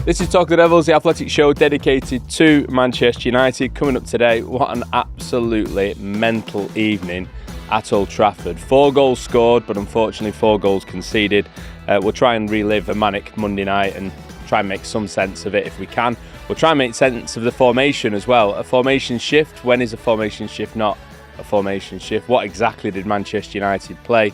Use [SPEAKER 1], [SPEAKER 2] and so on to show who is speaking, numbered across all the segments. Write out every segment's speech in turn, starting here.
[SPEAKER 1] This is Talk of the Devils, the athletic show dedicated to Manchester United. Coming up today, what an absolutely mental evening at Old Trafford. 4 goals scored, but unfortunately 4 goals conceded. We'll try and relive a manic Monday night and try and make some sense of it if we can. We'll try and make sense of the formation as well. A formation shift, when is a formation shift not a formation shift? What exactly did Manchester United play?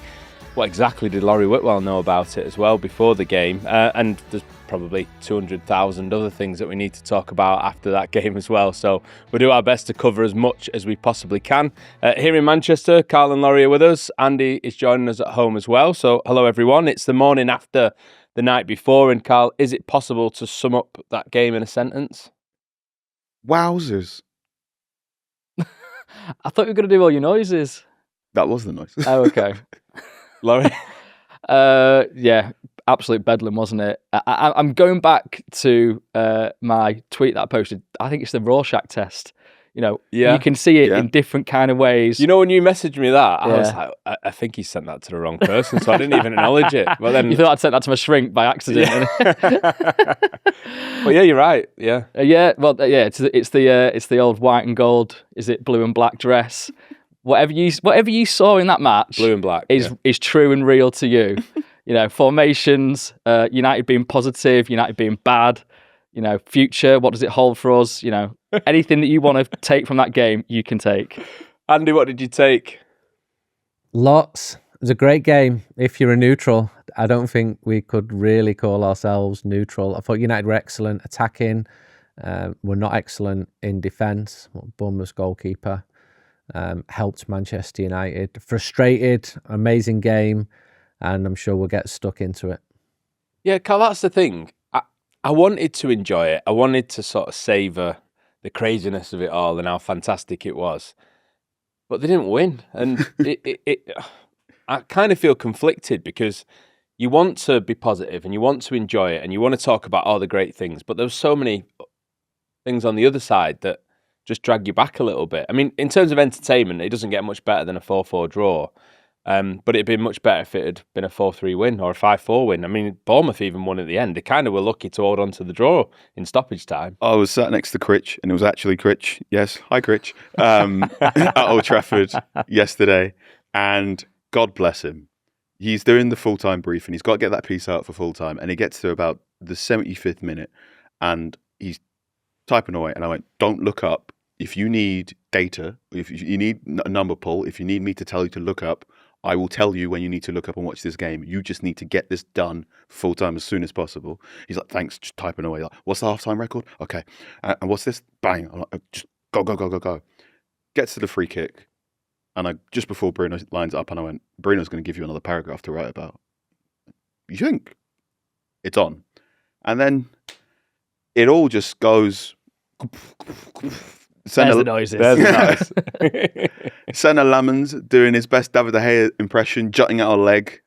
[SPEAKER 1] What exactly did Laurie Whitwell know about it as well before the game? And there's probably 200,000 other things that we need to talk about after that game as well. So we'll do our best to cover as much as we possibly can. Here in Manchester, Carl and Laurie are with us. Andy is joining us at home as well. So hello everyone. It's the morning after the night before. And Carl, is it possible to sum up that game in a sentence?
[SPEAKER 2] Wowzers.
[SPEAKER 3] I thought you were going to do all your noises.
[SPEAKER 2] That was the noise.
[SPEAKER 3] Oh, okay.
[SPEAKER 1] Laurie?
[SPEAKER 3] Yeah, absolute bedlam, wasn't it? I'm going back to my tweet that I posted. I think it's the Rorschach test. You can see it in different kind of ways.
[SPEAKER 1] You know, when you messaged me that, I was like, I think he sent that to the wrong person, so I didn't even acknowledge it. Well, then
[SPEAKER 3] you thought I'd sent that to my shrink by accident.
[SPEAKER 1] Well, yeah, you're right. Yeah,
[SPEAKER 3] It's the old white and gold. Is it blue and black dress? Whatever you saw in that match,
[SPEAKER 1] blue and black,
[SPEAKER 3] is true and real to you. Formations, United being positive, United being bad. Future, what does it hold for us? Anything that you want to take from that game, you can take.
[SPEAKER 1] Andy, what did you take?
[SPEAKER 4] Lots. It was a great game. If you're a neutral, I don't think we could really call ourselves neutral. I thought United were excellent attacking. We're not excellent in defence. Bournemouth's goalkeeper helped Manchester United. Frustrated, amazing game, and I'm sure we'll get stuck into it.
[SPEAKER 1] Yeah, Carl, that's the thing. I wanted to enjoy it. I wanted to sort of savour the craziness of it all and how fantastic it was. But they didn't win. And I kind of feel conflicted because you want to be positive and you want to enjoy it and you want to talk about all the great things. But there's so many things on the other side that just drag you back a little bit. I mean, in terms of entertainment, it doesn't get much better than a 4-4 draw. But it'd been much better if it had been a 4-3 win or a 5-4 win. I mean, Bournemouth even won at the end. They kind of were lucky to hold on to the draw in stoppage time.
[SPEAKER 2] I was sat next to Critch, and it was actually Critch. Yes, hi Critch. At Old Trafford yesterday, and God bless him. He's doing the full-time brief, and he's got to get that piece out for full-time, and he gets to about the 75th minute, and he's typing away, and I went, don't look up. If you need data, if you need a number pull, if you need me to tell you to look up, I will tell you when you need to look up and watch this game. You just need to get this done full time as soon as possible. He's like, thanks, just typing away. Like, what's the halftime record? Okay. And what's this? Bang. I'm like, just go. Gets to the free kick. And just before Bruno lines up, and I went, Bruno's going to give you another paragraph to write about. You think? It's on. And then it all just goes...
[SPEAKER 3] There's the noises.
[SPEAKER 1] There's the noise.
[SPEAKER 2] Senna Lamans doing his best David De Gea impression, jutting out a leg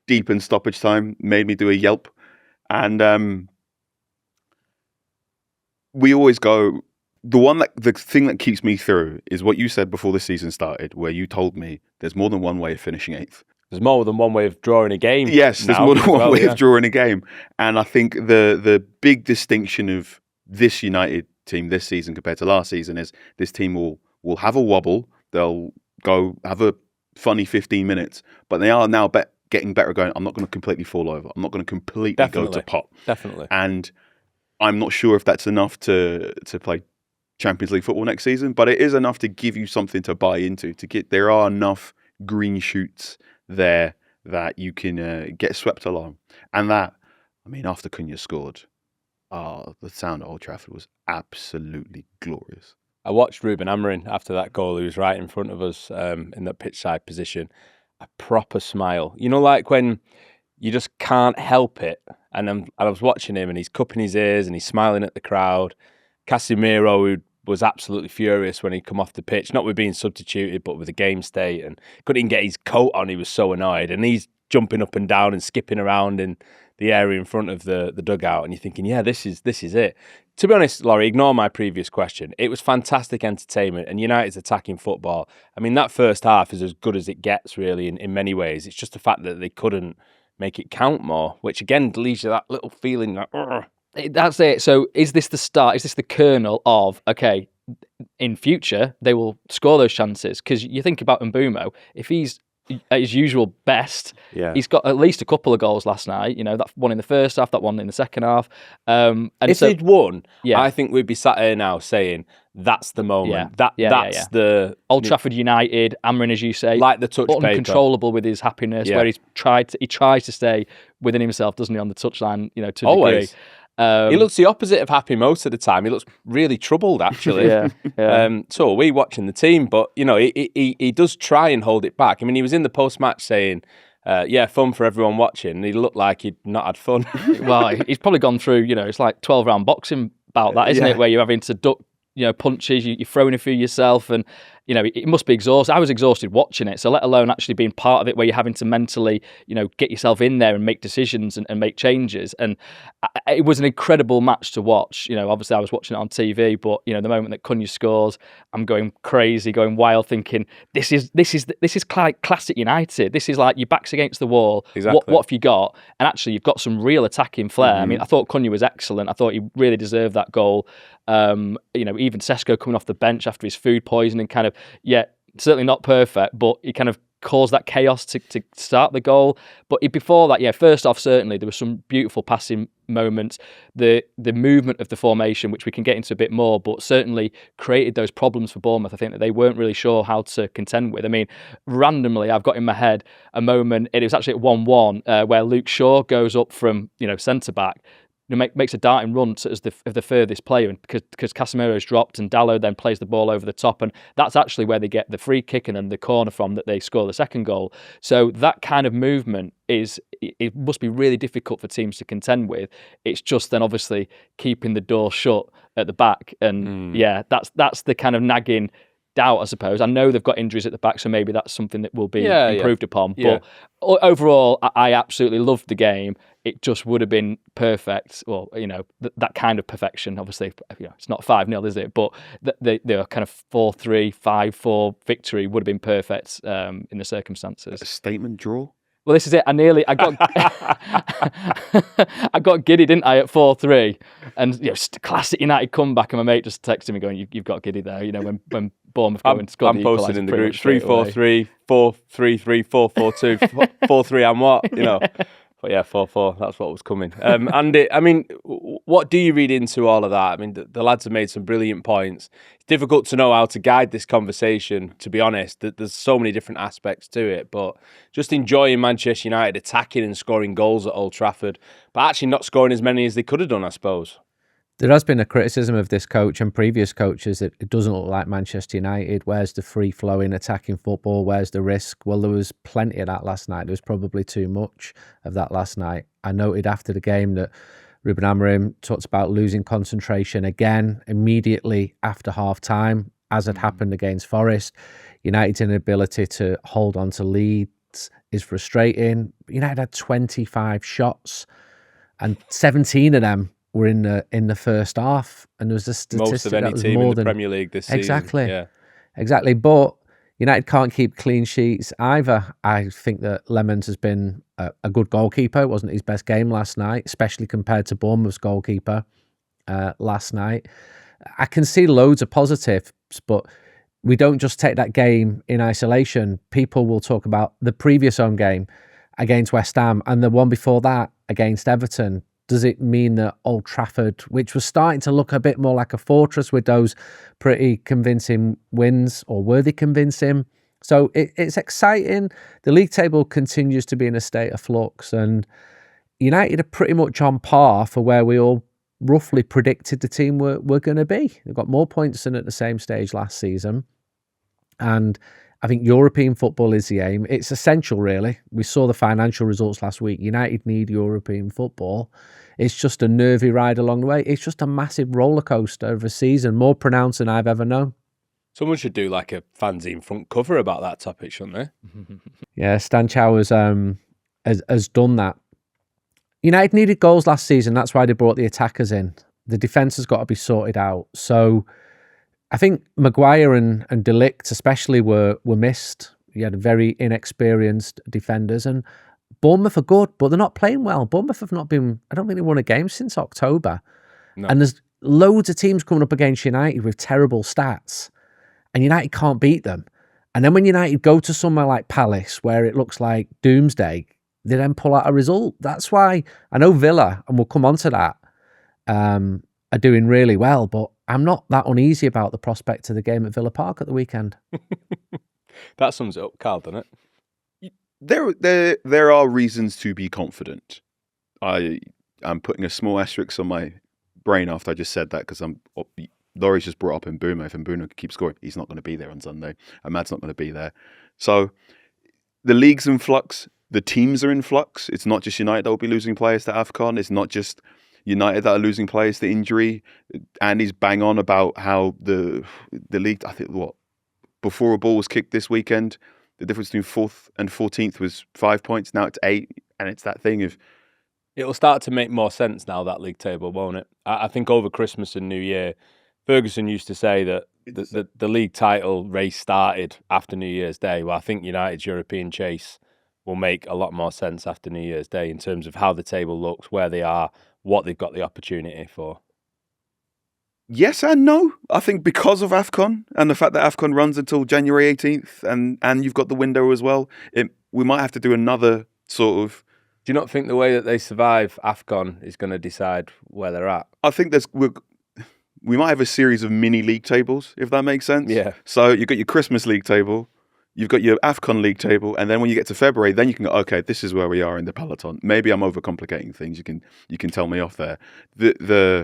[SPEAKER 2] deep in stoppage time, made me do a yelp. And we always go, the thing that keeps me through is what you said before the season started, where you told me there's more than one way of finishing 8th.
[SPEAKER 1] There's more than one way of drawing a game.
[SPEAKER 2] Yes, there's more than one way of drawing a game. And I think the big distinction of this United team this season compared to last season is this team will have a wobble. They'll go have a funny 15 minutes, but they are now getting better at going, I'm not going to completely fall over. I'm not going to completely go to pot.
[SPEAKER 1] Definitely.
[SPEAKER 2] And I'm not sure if that's enough to play Champions League football next season, but it is enough to give you something to buy into. There are enough green shoots there that you can get swept along. And that, I mean, after Cunha scored, the sound at Old Trafford was absolutely glorious.
[SPEAKER 1] I watched Ruben Amorim after that goal. He was right in front of us in that pitch side position. A proper smile. Like when you just can't help it. And I was watching him and he's cupping his ears and he's smiling at the crowd. Casemiro, who was absolutely furious when he come off the pitch, not with being substituted, but with the game state, and couldn't even get his coat on. He was so annoyed. And he's jumping up and down and skipping around in the area in front of the dugout, and you're thinking, yeah, this is it. To be honest, Laurie, ignore my previous question. It was fantastic entertainment, and United's attacking football. I mean, that first half is as good as it gets, really, in many ways. It's just the fact that they couldn't make it count more, which again leaves you that little feeling like,
[SPEAKER 3] That's it. So is this the start? Is this the kernel of, okay, in future, they will score those chances? Because you think about Mbeumo, if he's at his usual best, he's got at least a couple of goals last night. That one in the first half, that one in the second half. And
[SPEAKER 1] if he'd won, I think we'd be sat here now saying that's the moment. That's the
[SPEAKER 3] Old Trafford United, Amorim, as you say,
[SPEAKER 1] like the touchpaper,
[SPEAKER 3] uncontrollable with his happiness, where he tries to stay within himself, doesn't he, on the touchline? To a degree.
[SPEAKER 1] He looks the opposite of happy most of the time. He looks really troubled, actually. So are we watching the team, but he does try and hold it back. I mean, he was in the post-match saying, fun for everyone watching. And he looked like he'd not had fun.
[SPEAKER 3] Well, he's probably gone through, it's like 12-round boxing about that, isn't it? Where you're having to duck, punches, you're throwing a few yourself, and it must be exhausting. I was exhausted watching it, so let alone actually being part of it, where you're having to mentally, get yourself in there and make decisions and make changes. And it was an incredible match to watch. Obviously I was watching it on TV, but the moment that Cunha scores, I'm going crazy, going wild, thinking this is classic United. This is like your back's against the wall.
[SPEAKER 1] Exactly.
[SPEAKER 3] What have you got? And actually, you've got some real attacking flair. I mean, I thought Cunha was excellent. I thought he really deserved that goal. Even Sesko coming off the bench after his food poisoning, kind of, certainly not perfect, but he kind of caused that chaos to start the goal. But before that, first off, certainly there were some beautiful passing moments. The movement of the formation, which we can get into a bit more, but certainly created those problems for Bournemouth. I think that they weren't really sure how to contend with. I mean, randomly, I've got in my head a moment, it was actually at 1-1, where Luke Shaw goes up from, centre-back, makes a darting run as the furthest player, and because Casemiro's dropped and Dalot then plays the ball over the top, and that's actually where they get the free kick and then the corner from that they score the second goal. So that kind of movement it must be really difficult for teams to contend with. It's just then obviously keeping the door shut at the back, and that's the kind of nagging doubt, I suppose. I know they've got injuries at the back, so maybe that's something that will be improved upon. But overall, I absolutely loved the game. It just would have been perfect. Well, that kind of perfection. Obviously, it's not 5-0, is it? But the kind of 4-3, 5-4 victory would have been perfect in the circumstances.
[SPEAKER 2] A statement draw?
[SPEAKER 3] Well, this is it. I got I got giddy, didn't I, at 4-3, and classic United comeback. And my mate just texted me going, "You've got giddy there." When Bournemouth go and score the equaliser.
[SPEAKER 1] I'm posted in the group 3-4-3, 4-3-3, 4-4-2, 4-3. And what But 4-4. That's what was coming. Andy, I mean, what do you read into all of that? I mean, the lads have made some brilliant points. It's difficult to know how to guide this conversation, to be honest. There's so many different aspects to it. But just enjoying Manchester United attacking and scoring goals at Old Trafford, but actually not scoring as many as they could have done, I suppose.
[SPEAKER 4] There has been a criticism of this coach and previous coaches that it doesn't look like Manchester United. Where's the free-flowing attacking football? Where's the risk? Well, there was plenty of that last night. There was probably too much of that last night. I noted after the game that Ruben Amorim talked about losing concentration again immediately after half-time, as had happened against Forest. United's inability to hold on to leads is frustrating. United had 25 shots and 17 of them were in the first half, and there was a statistic
[SPEAKER 1] most of any
[SPEAKER 4] that was
[SPEAKER 1] team
[SPEAKER 4] more
[SPEAKER 1] in the
[SPEAKER 4] than
[SPEAKER 1] Premier League this season.
[SPEAKER 4] Exactly. But United can't keep clean sheets either. I think that Lemons has been a good goalkeeper. It wasn't his best game last night, especially compared to Bournemouth's goalkeeper last night. I can see loads of positives, but we don't just take that game in isolation. People will talk about the previous home game against West Ham and the one before that against Everton. Does it mean that Old Trafford, which was starting to look a bit more like a fortress with those pretty convincing wins, or were they convincing? So it's exciting. The league table continues to be in a state of flux, and United are pretty much on par for where we all roughly predicted the team were going to be. They've got more points than at the same stage last season. And I think European football is the aim. It's essential, really. We saw the financial results last week. United need European football. It's just a nervy ride along the way. It's just a massive roller coaster of a season, more pronounced than I've ever known.
[SPEAKER 1] Someone should do like a fanzine front cover about that topic, shouldn't they?
[SPEAKER 4] Yeah, Stan Chow has done that. United needed goals last season. That's why they brought the attackers in. The defence has got to be sorted out. So I think Maguire and De Ligt especially were missed. You had very inexperienced defenders, and Bournemouth are good, but they're not playing well. Bournemouth have not been, I don't think they won a game since October.
[SPEAKER 1] No.
[SPEAKER 4] And there's loads of teams coming up against United with terrible stats, and United can't beat them. And then when United go to somewhere like Palace, where it looks like doomsday, they then pull out a result. That's why I know Villa, and we'll come on to that, are doing really well, but I'm not that uneasy about the prospect of the game at Villa Park at the weekend.
[SPEAKER 1] That sums it up, Carl, doesn't it?
[SPEAKER 2] There are reasons to be confident. I'm putting a small asterisk on my brain after I just said that, because Laurie's just brought up Mbeumo. If Mbeumo keeps scoring, he's not going to be there on Sunday. Ahmad's not going to be there. So the league's in flux. The teams are in flux. It's not just United that will be losing players to AFCON. It's not just United that are losing players to injury. Andy's bang on about how the league, I think, before a ball was kicked this weekend, the difference between 4th and 14th was 5 points. Now it's 8, and it's that thing of...
[SPEAKER 1] It'll start to make more sense now, that league table, won't it? I think over Christmas and New Year, Ferguson used to say that the league title race started after New Year's Day. Well, I think United's European chase will make a lot more sense after New Year's Day in terms of how the table looks, where they are, what they've got the opportunity for.
[SPEAKER 2] Yes and no. I think because of AFCON and the fact that AFCON runs until January 18th and you've got the window as well, we might have to do another sort of...
[SPEAKER 1] Do you not think the way that they survive AFCON is going to decide where they're at?
[SPEAKER 2] I think we might have a series of mini league tables, if that makes sense.
[SPEAKER 1] Yeah.
[SPEAKER 2] So you've got your Christmas league table, you've got your AFCON league table, and then when you get to February, then you can go, okay, this is where we are in the peloton. Maybe I'm overcomplicating things. You can tell me off there.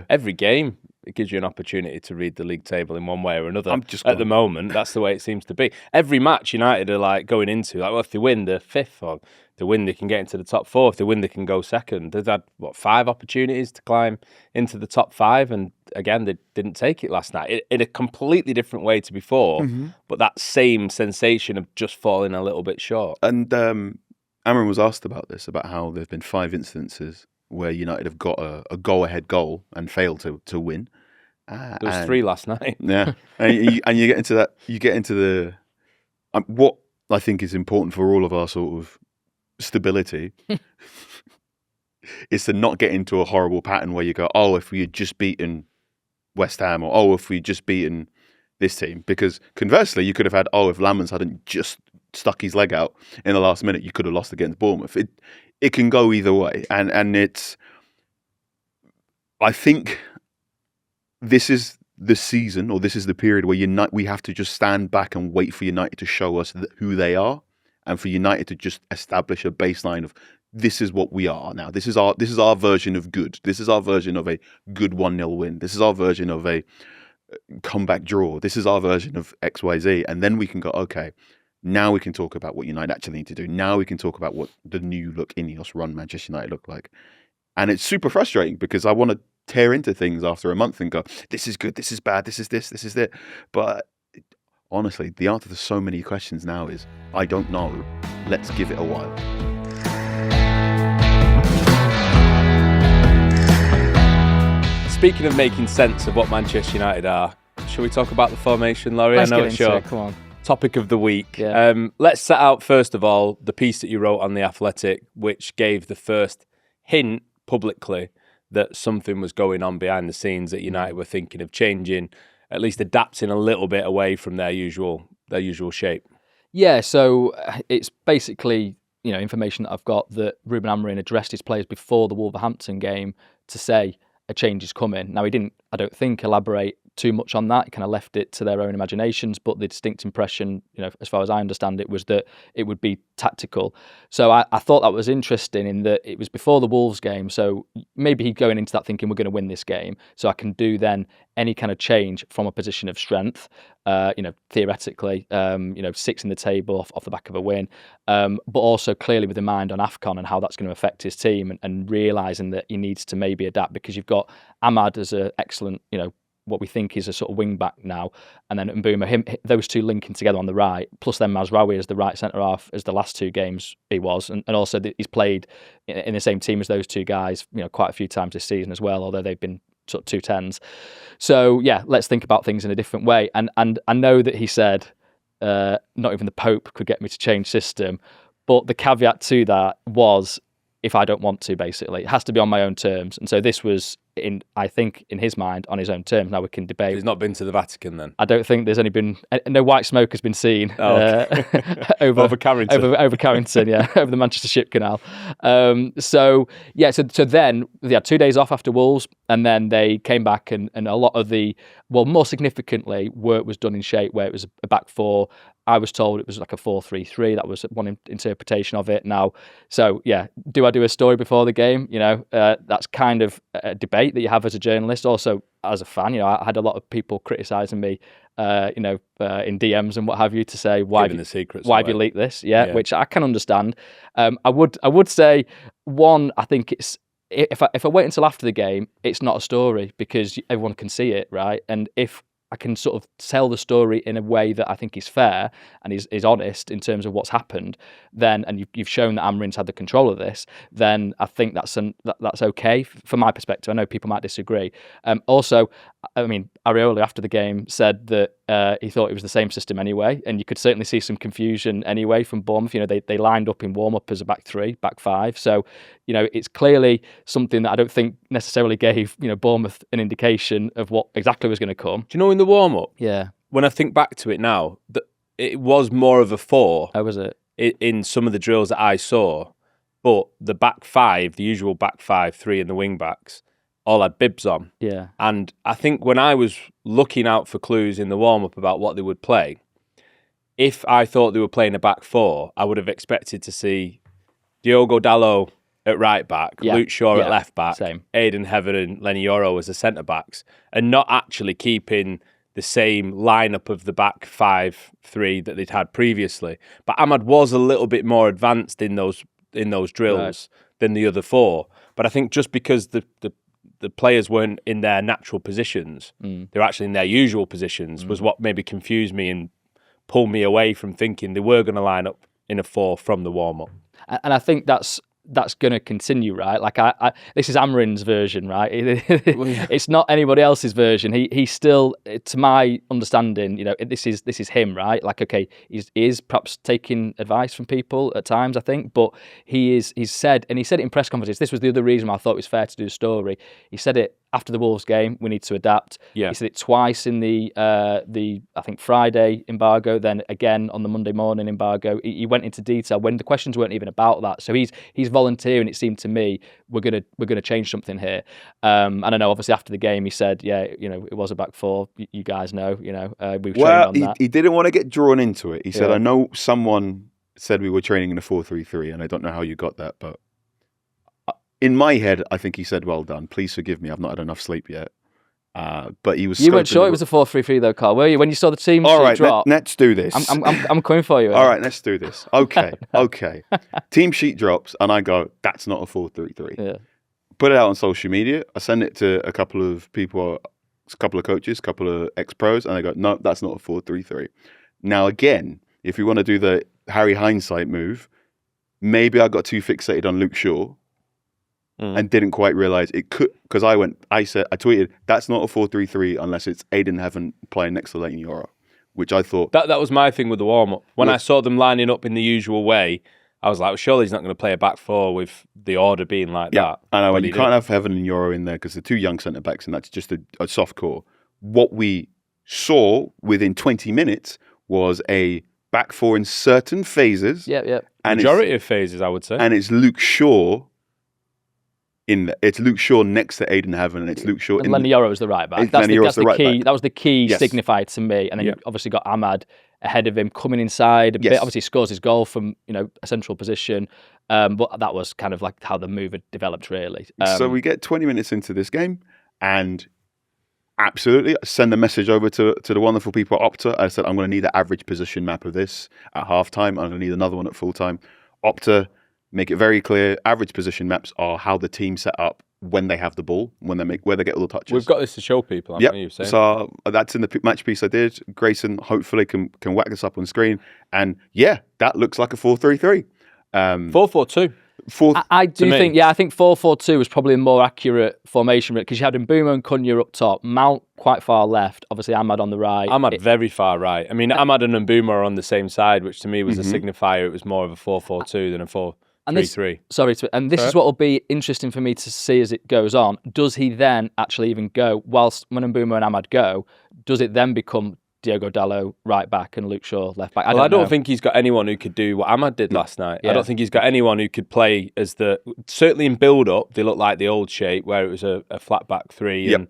[SPEAKER 1] Every game, it gives you an opportunity to read the league table in one way or another.
[SPEAKER 2] At
[SPEAKER 1] the moment, that's the way it seems to be. Every match United are like going into, like, well, if they win, they're 5th, or if they win, they can get into the top 4. If they win, they can go 2nd. They've had, 5 opportunities to climb into the top 5, and again, they didn't take it last night. In a completely different way to before, but that same sensation of just falling a little bit short.
[SPEAKER 2] And Amorim was asked about this, about how there have been 5 instances where United have got a go-ahead goal and failed to win.
[SPEAKER 1] There was 3 last night.
[SPEAKER 2] Yeah, and you get into that. You get into the what I think is important for all of our sort of stability is to not get into a horrible pattern where you go, oh, if we had just beaten West Ham, or oh, if we had just beaten this team. Because conversely, you could have had, oh, if Lamans hadn't just stuck his leg out in the last minute, you could have lost against Bournemouth. It can go either way, and it's. I think this is the season, or this is the period where we have to just stand back and wait for United to show us who they are, and for United to just establish a baseline of this is what we are now. This is our version of good. This is our version of a good 1-0 win. This is our version of a comeback draw. This is our version of XYZ, and then we can go, okay, now we can talk about what United actually need to do. Now we can talk about what the new look Ineos run Manchester United look like. And it's super frustrating because I want to tear into things after a month and go, this is good, this is bad, this is this is that. But honestly, the answer to so many questions now is, I don't know. Let's give it a while.
[SPEAKER 1] Speaking of making sense of what Manchester United are, shall we talk about the formation, Laurie?
[SPEAKER 3] Let's
[SPEAKER 1] I know
[SPEAKER 3] get
[SPEAKER 1] it's
[SPEAKER 3] into
[SPEAKER 1] your
[SPEAKER 3] it. Come on.
[SPEAKER 1] topic of the week.
[SPEAKER 3] Yeah.
[SPEAKER 1] Let's set out, first of all, the piece that you wrote on The Athletic, which gave the first hint publicly that something was going on behind the scenes, that United were thinking of changing, at least adapting a little bit away from their usual shape.
[SPEAKER 3] Yeah, so it's basically, information that I've got that Ruben Amorim addressed his players before the Wolverhampton game to say a change is coming. Now, he didn't, I don't think, elaborate too much on that. He kind of left it to their own imaginations, but the distinct impression, as far as I understand it, was that it would be tactical. So I thought that was interesting in that it was before the Wolves game, so maybe he's going into that thinking we're going to win this game, so I can do then any kind of change from a position of strength, theoretically, 6 in the table off the back of a win, but also clearly with a mind on AFCON and how that's going to affect his team, and realising that he needs to maybe adapt, because you've got Ahmad as an excellent, what we think is a sort of wing back now, and then Mbeumo, those two linking together on the right, plus then Mazraoui as the right centre half as the last 2 games he was, and also he's played in the same team as those 2 guys, quite a few times this season as well, although they've been sort of 2 10s. So yeah, let's think about things in a different way. And I know that he said not even the Pope could get me to change system, But the caveat to that was, if I don't want to, basically, it has to be on my own terms. And so this was, I think, in his mind, on his own terms. Now we can debate.
[SPEAKER 1] He's not been to the Vatican then?
[SPEAKER 3] I don't think there's no white smoke has been seen
[SPEAKER 1] over Carrington.
[SPEAKER 3] Over Carrington, yeah, over the Manchester Ship Canal. So then they had 2 days off after Wolves, and then they came back, and a lot of more significantly, work was done in shape where it was a back four. I was told it was like a 4-3-3. That was one interpretation of it. Now, so yeah, do I do a story before the game? That's kind of a debate that you have as a journalist. Also, as a fan, I had a lot of people criticising me, in DMs and what have you, to say why have you leaked this? Yeah, which I can understand. I would say, one, I think it's if I wait until after the game, it's not a story because everyone can see it, right? And if I can sort of tell the story in a way that I think is fair and is honest in terms of what's happened, then, and you've shown that Amorim's had the control of this, then I think that's okay from my perspective. I know people might disagree. Also, I mean, Areola after the game said that he thought it was the same system anyway, and you could certainly see some confusion anyway from Bournemouth. They lined up in warm-up as a back three, back five. So, it's clearly something that I don't think necessarily gave, Bournemouth an indication of what exactly was going to come.
[SPEAKER 1] Do you know in the warm-up?
[SPEAKER 3] Yeah.
[SPEAKER 1] When I think back to it now, it was more of a 4.
[SPEAKER 3] How was it?
[SPEAKER 1] In some of the drills that I saw, but the back five, the usual back 5-3 and the wing-backs, all had bibs on.
[SPEAKER 3] Yeah.
[SPEAKER 1] And I think when I was looking out for clues in the warm-up about what they would play, if I thought they were playing a back 4, I would have expected to see Diogo Dalot at right back, Luke Shaw at left back, Aidan Hever and Lenny Yoro as the centre backs, and not actually keeping the same lineup of the back 5-3 that they'd had previously. But Ahmad was a little bit more advanced in those drills than the other 4. But I think just because the players weren't in their natural positions, they're actually in their usual positions, was what maybe confused me and pulled me away from thinking they were going to line up in a 4 from the warm-up.
[SPEAKER 3] And I think that's going to continue, right? Like this is Amorim's version, right? It's not anybody else's version. He still, to my understanding, this is him, right? Like, okay, he is perhaps taking advice from people at times, I think, but he's said, and he said it in press conferences. This was the other reason why I thought it was fair to do a story. He said it after the Wolves game. We need to adapt. Yeah. He said it twice in the I think Friday embargo, then again on the Monday morning embargo. He went into detail when the questions weren't even about that. So he's volunteering. It seemed to me we're gonna change something here. And I know obviously after the game he said, it was a back 4. You guys know, we've trained on that.
[SPEAKER 2] He didn't want to get drawn into it. He said, I know someone said we were training in a 4-3-3, and I don't know how you got that, but in my head, I think he said, well done. Please forgive me. I've not had enough sleep yet. But he was. You
[SPEAKER 3] weren't sure it was a 4-3-3 though, Carl, were you? When you saw the team drop?
[SPEAKER 2] Let's do this.
[SPEAKER 3] I'm coming for you.
[SPEAKER 2] All right, let's do this. Okay. Team sheet drops, and I go, that's not a 4-3-3.
[SPEAKER 3] Yeah.
[SPEAKER 2] Put it out on social media. I send it to a couple of people, a couple of coaches, a couple of ex-pros, and they go, no, that's not a 4-3-3. Now, again, if you want to do the Harry hindsight move, maybe I got too fixated on Luke Shaw. And didn't quite realise it could, because I tweeted, that's not a 4-3-3 unless it's Aidan Heaven playing next to Lenny Yoro, which I thought...
[SPEAKER 1] That was my thing with the warm-up. When I saw them lining up in the usual way, I was like, well, surely he's not going to play a back 4 with the order being like that.
[SPEAKER 2] I know, and you can't have Heaven and Yoro in there because they're 2 young centre-backs and that's just a soft core. What we saw within 20 minutes was a back 4 in certain phases.
[SPEAKER 3] Yeah.
[SPEAKER 1] Majority of phases, I would say.
[SPEAKER 2] And it's Luke Shaw... It's Luke Shaw next to Aidan Heaven, and it's Luke Shaw.
[SPEAKER 3] And Lenny Yoro was the right back. That's the key. That was the key signifier to me. And then you obviously got Ahmad ahead of him, coming inside a bit. Obviously, scores his goal from a central position. But that was kind of like how the move had developed, really.
[SPEAKER 2] So we get 20 minutes into this game, and absolutely send the message over to the wonderful people at Opta. I said, I'm going to need an average position map of this at halftime. I'm going to need another one at full time. Opta. Make it very clear, average position maps are how the team set up when they have the ball, where they get all the touches.
[SPEAKER 1] We've got this to show people, haven't you?
[SPEAKER 2] So that's in the match piece I did. Grayson hopefully can whack this up on screen. And that looks like a 4-3-3.
[SPEAKER 1] 4-4-2.
[SPEAKER 2] fourth.
[SPEAKER 3] I do
[SPEAKER 1] me.
[SPEAKER 3] think, I think 4-4-2 was probably a more accurate formation because you had Mbeumo and Cunha up top, Mount quite far left, obviously Ahmad on the right.
[SPEAKER 1] Ahmad very far right. I mean, Ahmad and Mbeumo are on the same side, which to me was a signifier. It was more of a 4-4-2 than a 4-3-3.
[SPEAKER 3] This is what will be interesting for me to see as it goes on. Does he then actually even go, whilst when Mbeumo and Ahmad go, does it then become Diogo Dalot right back and Luke Shaw left back?
[SPEAKER 1] I don't think he's got anyone who could do what Ahmad did last night.
[SPEAKER 3] Yeah.
[SPEAKER 1] I don't think he's got anyone who could play as certainly in build-up, they look like the old shape where it was a flat back three and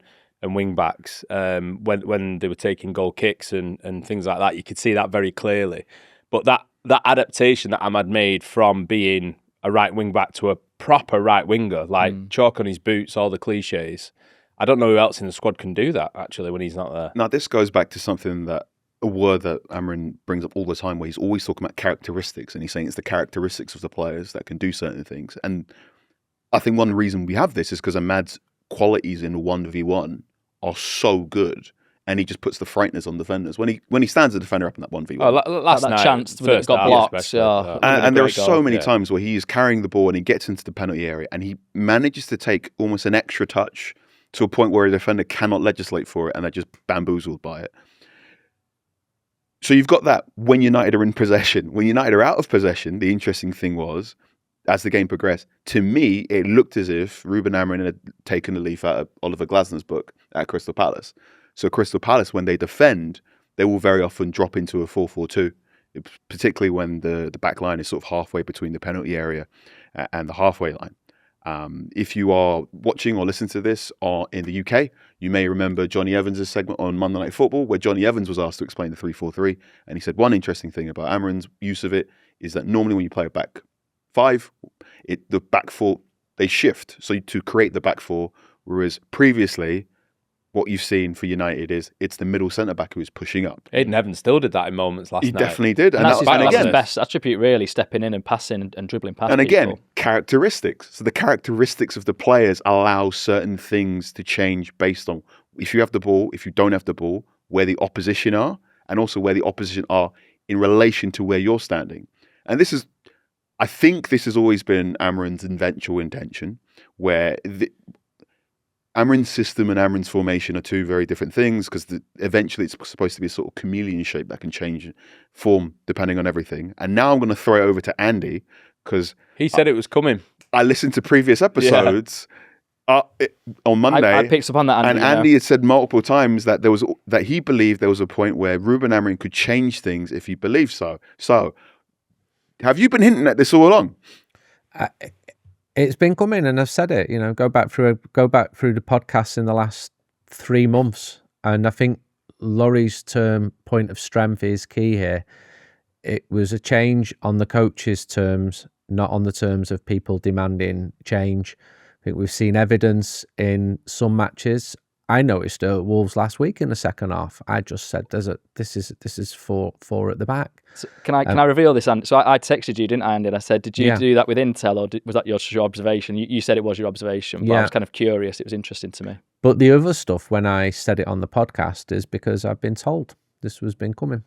[SPEAKER 1] wing backs. When they were taking goal kicks and things like that, you could see that very clearly. But that adaptation that Ahmad made from being a right wing back to a proper right winger, like chalk on his boots, all the cliches. I don't know who else in the squad can do that, actually, when he's not there.
[SPEAKER 2] Now, this goes back to a word that Amorim brings up all the time, where he's always talking about characteristics, and he's saying it's the characteristics of the players that can do certain things. And I think one reason we have this is because Ahmad's qualities in 1v1 are so good, and he just puts the frighteners on defenders. When he stands a defender up in that 1v1.
[SPEAKER 3] Last night, chance that got blocked.
[SPEAKER 2] And there are so many times where he is carrying the ball and he gets into the penalty area, and he manages to take almost an extra touch to a point where a defender cannot legislate for it and they're just bamboozled by it. So you've got that when United are in possession. When United are out of possession, the interesting thing was, as the game progressed, to me, it looked as if Ruben Amorim had taken a leaf out of Oliver Glasner's book at Crystal Palace. So Crystal Palace, when they defend, they will very often drop into a 4-4-2, particularly when the back line is sort of halfway between the penalty area and the halfway line. If you are watching or listening to this in the UK, you may remember Johnny Evans' segment on Monday Night Football, where Johnny Evans was asked to explain the 3-4-3, and he said one interesting thing about Amorim's use of it is that normally when you play a back five, the back four, they shift so to create the back four, whereas previously what you've seen for United is it's the middle centre-back who is pushing up.
[SPEAKER 1] Aidan Evans still did that in moments last night.
[SPEAKER 2] He definitely did.
[SPEAKER 3] And that's his best attribute, really, stepping in and passing and dribbling past
[SPEAKER 2] And again,
[SPEAKER 3] people.
[SPEAKER 2] characteristics. So the characteristics of the players allow certain things to change based on if you have the ball, if you don't have the ball, where the opposition are, and also where the opposition are in relation to where you're standing. And I think this has always been Amorim's eventual intention, where Amorim's system and Amorim's formation are two very different things because eventually it's supposed to be a sort of chameleon shape that can change form depending on everything. And now I'm going to throw it over to Andy because
[SPEAKER 1] he said it was coming.
[SPEAKER 2] I listened to previous episodes on Monday.
[SPEAKER 3] I picked up on that, Andy.
[SPEAKER 2] And Andy had said multiple times that he believed there was a point where Ruben Amorim could change things if he believed so. So, have you been hinting at this all along?
[SPEAKER 4] It's been coming, and I've said it. Go back through the podcasts in the last 3 months, and I think Laurie's term point of strength is key here. It was a change on the coach's terms, not on the terms of people demanding change. I think we've seen evidence in some matches. I noticed at Wolves last week in the second half. I just said, "This is four at the back."
[SPEAKER 3] So can I reveal this, Andy? So I texted you, didn't I, Andy? And I said, "Did you do that with intel, or was that your observation?" You said it was your observation, but I was kind of curious. It was interesting to me.
[SPEAKER 4] But the other stuff, when I said it on the podcast, is because I've been told this was been coming.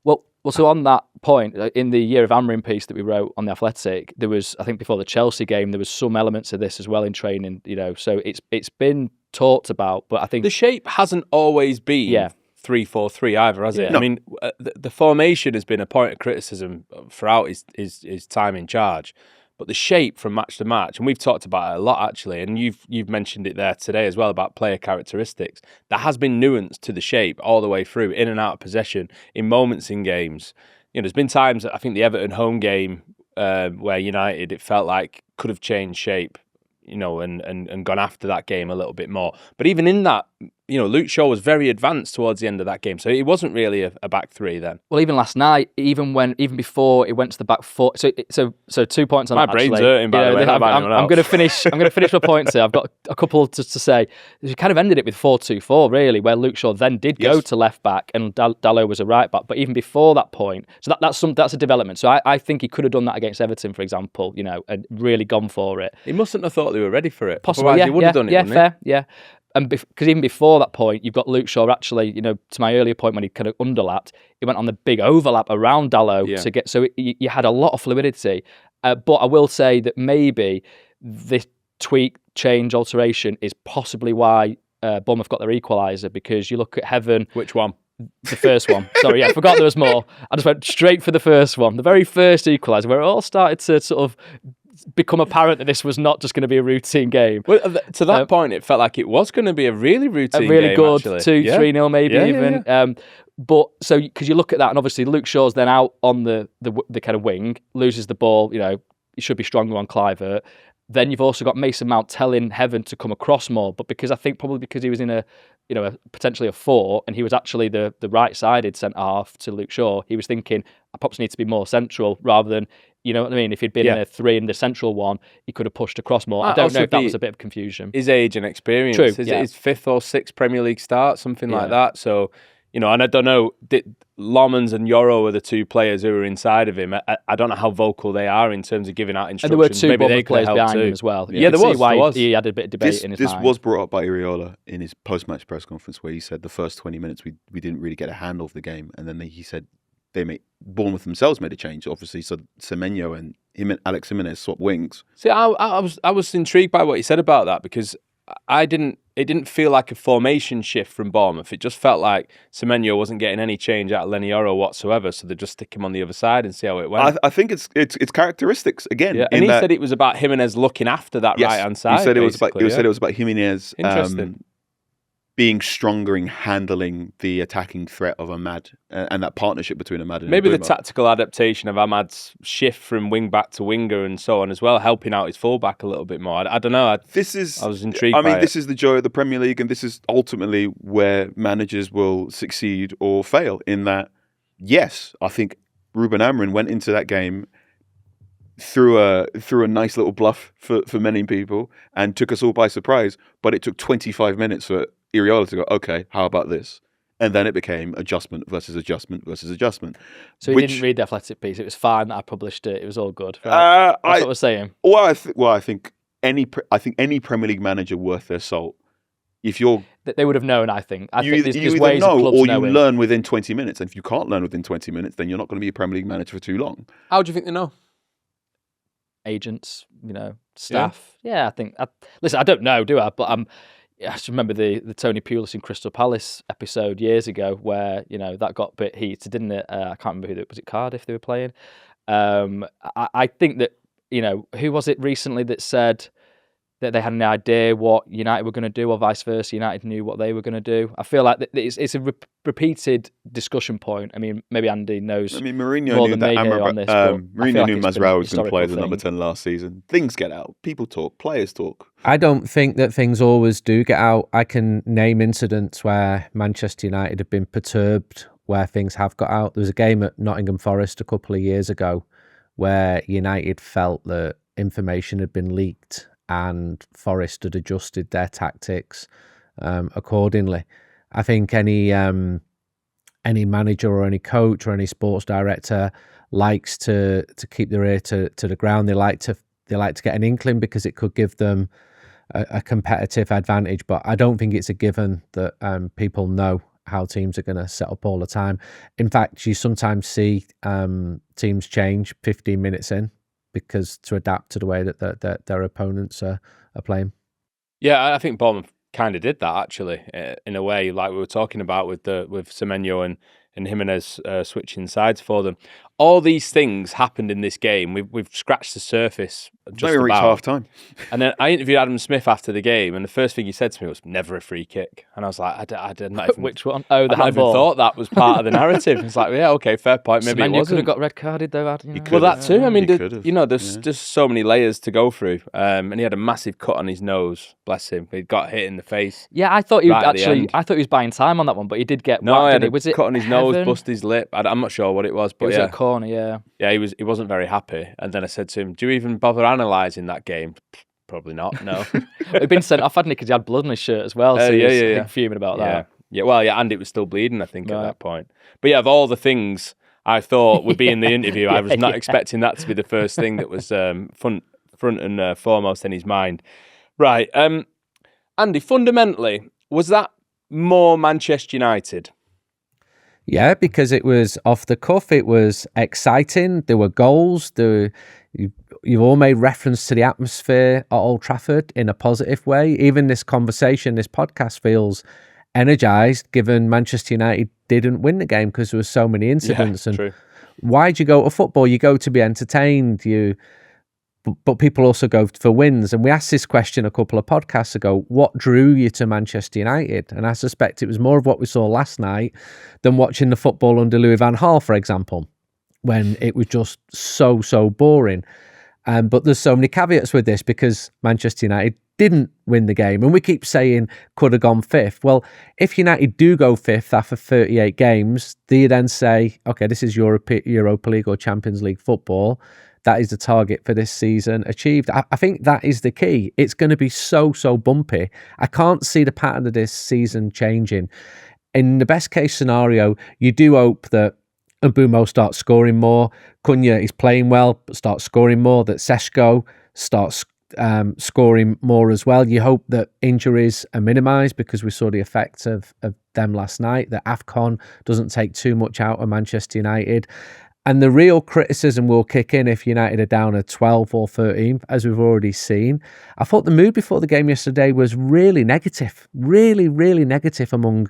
[SPEAKER 3] Well, so on that point, in the Year of Amorim piece that we wrote on The Athletic, there was, I think before the Chelsea game, there was some elements of this as well in training, so it's been talked about, but I think
[SPEAKER 1] the shape hasn't always been 3-4-3 either, has it?
[SPEAKER 2] No.
[SPEAKER 1] I mean, the formation has been a point of criticism throughout his time in charge, but the shape from match to match, and we've talked about it a lot actually, and you've mentioned it there today as well about player characteristics. There has been nuance to the shape all the way through, in and out of possession, in moments in games. There's been times that I think the Everton home game where United, it felt like could have changed shape, and gone after that game a little bit more. But even in that, Luke Shaw was very advanced towards the end of that game, so it wasn't really a back three then.
[SPEAKER 3] Well, even last night, even before it went to the back four. So 2 points on
[SPEAKER 1] my
[SPEAKER 3] that.
[SPEAKER 1] My brain's
[SPEAKER 3] actually.
[SPEAKER 1] hurting, by the way.
[SPEAKER 3] I'm going to finish. I'm going to finish my points here. I've got a couple to say. You kind of ended it with 4-2-4, really, where Luke Shaw then did go to left back and Dalot was a right back. But even before that point, so that's a development. So I think he could have done that against Everton, for example, and really gone for it.
[SPEAKER 1] He mustn't have thought they were ready for it.
[SPEAKER 3] Possibly,
[SPEAKER 1] he would have done it.
[SPEAKER 3] Yeah, fair, yeah. And because even before that point, you've got Luke Shaw actually, to my earlier point when he kind of underlapped, he went on the big overlap around Dalot to get, so you had a lot of fluidity. But I will say that maybe this tweak, change, alteration is possibly why Bournemouth got their equaliser, because you look at Heaven.
[SPEAKER 1] Which one?
[SPEAKER 3] The first one. Sorry, yeah, I forgot there was more. I just went straight for the first one. The very first equaliser, where it all started to sort of become apparent that this was not just going to be a routine game.
[SPEAKER 1] Well, to that point, it felt like it was going to be a really routine game.
[SPEAKER 3] A really good
[SPEAKER 1] actually.
[SPEAKER 3] 2-3-0 maybe even.
[SPEAKER 1] Yeah.
[SPEAKER 3] But so, because you look at that, and obviously Luke Shaw's then out on the kind of wing, loses the ball, he should be stronger on Clivert. Then you've also got Mason Mount telling Heaven to come across more, but because he was in potentially a 4, and he was actually the right-sided centre-half to Luke Shaw, he was thinking, I perhaps need to be more central, rather than, you know what I mean, if he'd been in a 3 in the central one, he could have pushed across more. I don't know if that was a bit of confusion.
[SPEAKER 1] His age and experience.
[SPEAKER 3] True,
[SPEAKER 1] Is it his 5th or 6th Premier League start, something like that? So, and I don't know, Lomans and Yoro are the 2 players who are inside of him. I don't know how vocal they are in terms of giving out instructions.
[SPEAKER 3] And there were 2
[SPEAKER 1] Maybe
[SPEAKER 3] Bournemouth players behind him as well.
[SPEAKER 1] Yeah, there was.
[SPEAKER 3] He had a bit of debate in his mind.
[SPEAKER 2] This was brought up by Iriola in his post-match press conference, where he said the first 20 minutes we didn't really get a handle of the game, and then he said Bournemouth themselves made a change, obviously, so Semenyo and him and Alex Jimenez swapped wings.
[SPEAKER 1] See, I was intrigued by what he said about that, because it didn't feel like a formation shift from Bournemouth. It just felt like Semenyo wasn't getting any change out of Lenny Yoro whatsoever, so they just stick him on the other side and see how it went.
[SPEAKER 2] I think it's characteristics again.
[SPEAKER 1] Yeah, and he said it was about Jimenez looking after that right-hand side.
[SPEAKER 2] He said it was about Jimenez
[SPEAKER 1] Interesting.
[SPEAKER 2] Being stronger in handling the attacking threat of Ahmad and that partnership between Ahmad and
[SPEAKER 1] maybe
[SPEAKER 2] Mbeumo.
[SPEAKER 1] The tactical adaptation of Ahmad's shift from wing back to winger and so on as well, helping out his fullback a little bit more. I don't know. I was intrigued.
[SPEAKER 2] This is the joy of the Premier League, and this is ultimately where managers will succeed or fail. In that, yes, I think Ruben Amorim went into that game through a nice little bluff for many people and took us all by surprise. But it took 25 minutes for Iriola to go, okay, how about this? And then it became adjustment versus adjustment versus adjustment.
[SPEAKER 3] So he didn't read the Athletic piece. It was fine that I published it. It was all good. Right? That's what we're saying.
[SPEAKER 2] I think any Premier League manager worth their salt, if you're,
[SPEAKER 3] they would have known. I think
[SPEAKER 2] you
[SPEAKER 3] there's
[SPEAKER 2] either
[SPEAKER 3] ways
[SPEAKER 2] know
[SPEAKER 3] of clubs
[SPEAKER 2] or you
[SPEAKER 3] knowing.
[SPEAKER 2] learn within 20 minutes. And if you can't learn within 20 minutes, then you're not going to be a Premier League manager for too long.
[SPEAKER 1] How do you think they know?
[SPEAKER 3] Agents, staff. Yeah, I think. Listen, I don't know, do I? But I just remember the Tony Pulis in Crystal Palace episode years ago, where that got a bit heated, didn't it? I can't remember was it Cardiff they were playing. I think that who was it recently that said that they had an idea what United were going to do, or vice versa. United knew what they were going to do. I feel like it's a repeated discussion point. I mean, maybe Andy knows.
[SPEAKER 2] I mean, Mourinho
[SPEAKER 3] more
[SPEAKER 2] knew
[SPEAKER 3] than
[SPEAKER 2] that
[SPEAKER 3] on this,
[SPEAKER 2] Mourinho knew Masraoui was going to play as a
[SPEAKER 3] thing.
[SPEAKER 2] number 10 last season. Things get out. People talk. Players talk.
[SPEAKER 4] I don't think that things always do get out. I can name incidents where Manchester United have been perturbed, where things have got out. There was a game at Nottingham Forest a couple of years ago where United felt that information had been leaked and Forest had adjusted their tactics accordingly. I think any manager or any coach or any sports director likes to keep their ear to the ground. They like to get an inkling because it could give them a competitive advantage. But I don't think it's a given that people know how teams are going to set up all the time. In fact, you sometimes see teams change 15 minutes in, because to adapt to the way that their opponents are playing.
[SPEAKER 1] Yeah, I think Bournemouth kind of did that actually, in a way, like we were talking about with Semenyo and Jimenez switching sides for them. All these things happened in this game. We've scratched the surface just
[SPEAKER 2] about. Reached half time.
[SPEAKER 1] And then I interviewed Adam Smith after the game, and the first thing he said to me was, "Never a free kick." And I was like, I did not even.
[SPEAKER 3] Which one? Oh, the
[SPEAKER 1] I
[SPEAKER 3] handball.
[SPEAKER 1] even thought that was part of the narrative. It's like, yeah, okay, fair point. Maybe
[SPEAKER 3] Semenyo
[SPEAKER 1] it wasn't.
[SPEAKER 3] could have got red carded though.
[SPEAKER 1] Well, that too. I mean, there's
[SPEAKER 2] Yeah.
[SPEAKER 1] just so many layers to go through. And he had a massive cut on his nose. Bless him. He got hit in the face.
[SPEAKER 3] Yeah, I thought he
[SPEAKER 1] Right at the end.
[SPEAKER 3] I thought he was buying time on that one, but he did get
[SPEAKER 1] No,
[SPEAKER 3] whacked,
[SPEAKER 1] he had
[SPEAKER 3] didn't
[SPEAKER 1] a
[SPEAKER 3] he? Was it
[SPEAKER 1] cut on his
[SPEAKER 3] Heaven?
[SPEAKER 1] nose, bust his lip. I'm not sure what it was, but
[SPEAKER 3] It was
[SPEAKER 1] yeah.
[SPEAKER 3] at a corner, yeah.
[SPEAKER 1] Yeah, he wasn't very happy. And then I said to him, "Do you even bother analysing that game?" Probably not. No.
[SPEAKER 3] He'd been sent off, hadn't he? Because he had blood on his shirt as well. So he was I think, fuming about that.
[SPEAKER 1] Yeah. Well, yeah, and it was still bleeding, I think, at that point. But yeah, of all the things I thought would be in the interview, I was not expecting that to be the first thing that was front and foremost in his mind. Right, Andy. Fundamentally, was that more Manchester United?
[SPEAKER 4] Yeah, because it was off the cuff. It was exciting. There were goals. you've all made reference to the atmosphere at Old Trafford in a positive way. Even this conversation, this podcast feels energised, given Manchester United didn't win the game because there were so many incidents. And
[SPEAKER 1] true.
[SPEAKER 4] why do you go to football? You go to be entertained. But people also go for wins. And we asked this question a couple of podcasts ago. What drew you to Manchester United? And I suspect it was more of what we saw last night than watching the football under Louis van Gaal, for example, when it was just so boring. But there's so many caveats with this because Manchester United didn't win the game. And we keep saying could have gone fifth. Well, if United do go fifth after 38 games, do you then say, okay, this is Europa League or Champions League football? That is the target for this season achieved. I think that is the key. It's going to be so bumpy. I can't see the pattern of this season changing. In the best case scenario, you do hope that Mbeumo starts scoring more. Cunha is playing well, but starts scoring more. That Seshko starts scoring more as well. You hope that injuries are minimised because we saw the effects of them last night. That AFCON doesn't take too much out of Manchester United. And the real criticism will kick in if United are down at 12 or 13, as we've already seen. I thought the mood before the game yesterday was really negative, really negative among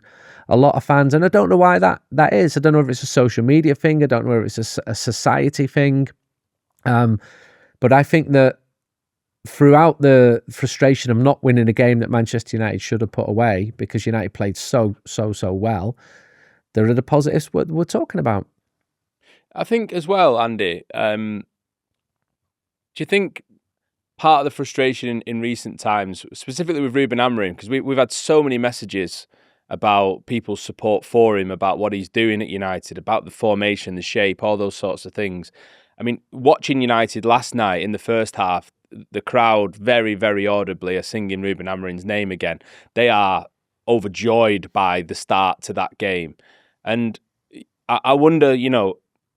[SPEAKER 4] a lot of fans. And I don't know why that is. I don't know if it's a social media thing. I don't know if it's a society thing. But I think that throughout the frustration of not winning a game that Manchester United should have put away because United played so well, there are the positives we're talking about.
[SPEAKER 1] I think as well, Andy, do you think part of the frustration in recent times, specifically with Ruben Amorim, because we've had so many messages about people's support for him, about what he's doing at United, about the formation, the shape, all those sorts of things. I mean, watching United last night in the first half, the crowd very audibly are singing Ruben Amorim's name again. They are overjoyed by the start to that game. And I wonder,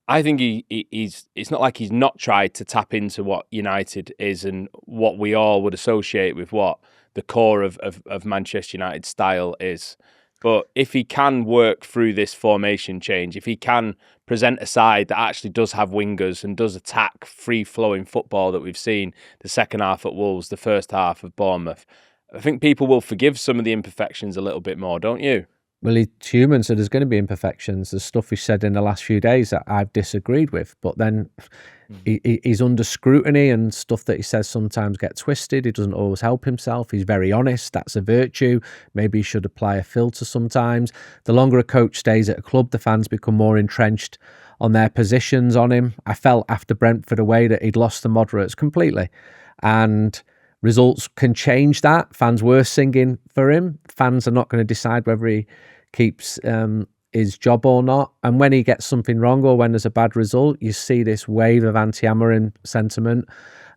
[SPEAKER 1] I think he's. It's not like he's not tried to tap into what United is and what we all would associate with what the core of Manchester United's style is. But if he can work through this formation change, if he can present a side that actually does have wingers and does attack free-flowing football that we've seen the second half at Wolves, the first half of Bournemouth, I think people will forgive some of the imperfections a little bit more, don't you?
[SPEAKER 4] Well, he's human, so there's going to be imperfections. There's stuff he said in the last few days that I've disagreed with, but then he's under scrutiny and stuff that he says sometimes get twisted. He doesn't always help himself. He's very honest. That's a virtue. Maybe he should apply a filter sometimes. The longer a coach stays at a club, the fans become more entrenched on their positions on him. I felt after Brentford away that he'd lost the moderates completely. And results can change that. Fans were singing for him. Fans are not going to decide whether he keeps his job or not. And when he gets something wrong or when there's a bad result, you see this wave of anti-Amorim sentiment.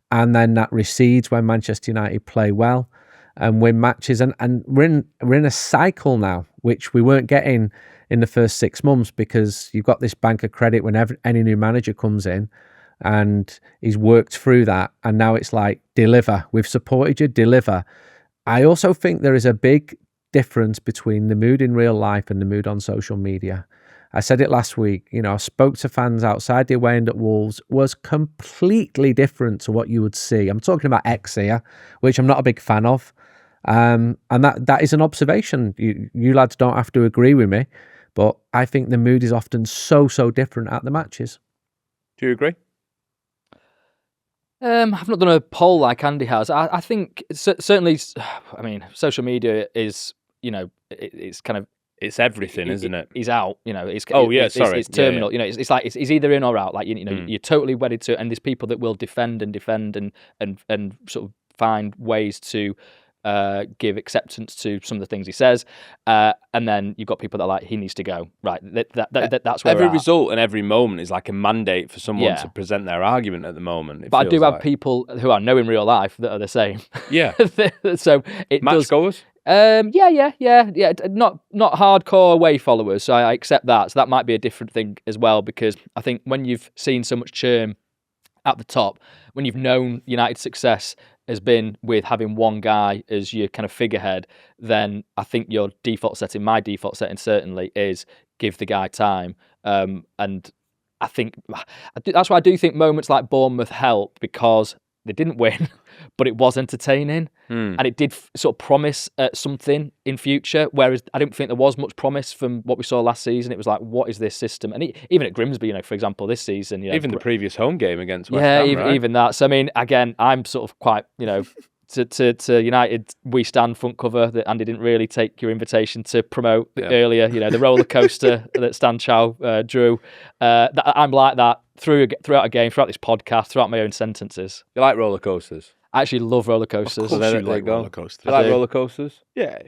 [SPEAKER 4] And then that recedes when Manchester United play well and win matches. And we're in a cycle now, which we weren't getting in the first 6 months because you've got this bank of credit whenever any new manager comes in. And he's worked through that. And now it's like, deliver. We've supported you, deliver. I also think there is a big difference between the mood in real life and the mood on social media. I said it last week. I spoke to fans outside the away end at Wolves, was completely different to what you would see. I'm talking about X here, which I'm not a big fan of. And that is an observation. You lads don't have to agree with me, but I think the mood is often so different at the matches.
[SPEAKER 1] Do you agree?
[SPEAKER 3] I've not done a poll like Andy has. I think certainly, I mean, social media is, it's kind of...
[SPEAKER 1] It's everything, isn't it?
[SPEAKER 3] He's out, It's, it's terminal.
[SPEAKER 1] Yeah.
[SPEAKER 3] It's like, it's either in or out. Like, you're totally wedded to it. And there's people that will defend and sort of find ways to give acceptance to some of the things he says. And then you've got people that are like, he needs to go. Right. That's where
[SPEAKER 1] every result and every moment is like a mandate for someone to present their argument at the moment.
[SPEAKER 3] But I do have people who I know in real life that are the same.
[SPEAKER 1] Yeah.
[SPEAKER 3] So it
[SPEAKER 1] match goers?
[SPEAKER 3] Yeah. Not hardcore away followers, so I accept that. So that might be a different thing as well, because I think when you've seen so much churn at the top, when you've known United's success has been with having one guy as your kind of figurehead, then I think your default setting, my default setting certainly, is give the guy time. And I think that's why I do think moments like Bournemouth help, because they didn't win, but it was entertaining, and it did sort of promise something in future. Whereas I don't think there was much promise from what we saw last season. It was like, what is this system? And even at Grimsby, for example, this season,
[SPEAKER 1] even the previous home game against West Ham, right?
[SPEAKER 3] even that. So I mean, again, I'm sort of quite, to United, we stand front cover that Andy didn't really take your invitation to promote earlier. The roller coaster that Stan Chow drew. I'm like that throughout a game, throughout this podcast, throughout my own sentences.
[SPEAKER 1] You like roller coasters?
[SPEAKER 3] I actually love roller coasters.
[SPEAKER 2] Of course you like roller coasters.
[SPEAKER 1] You like roller coasters?
[SPEAKER 2] Yeah.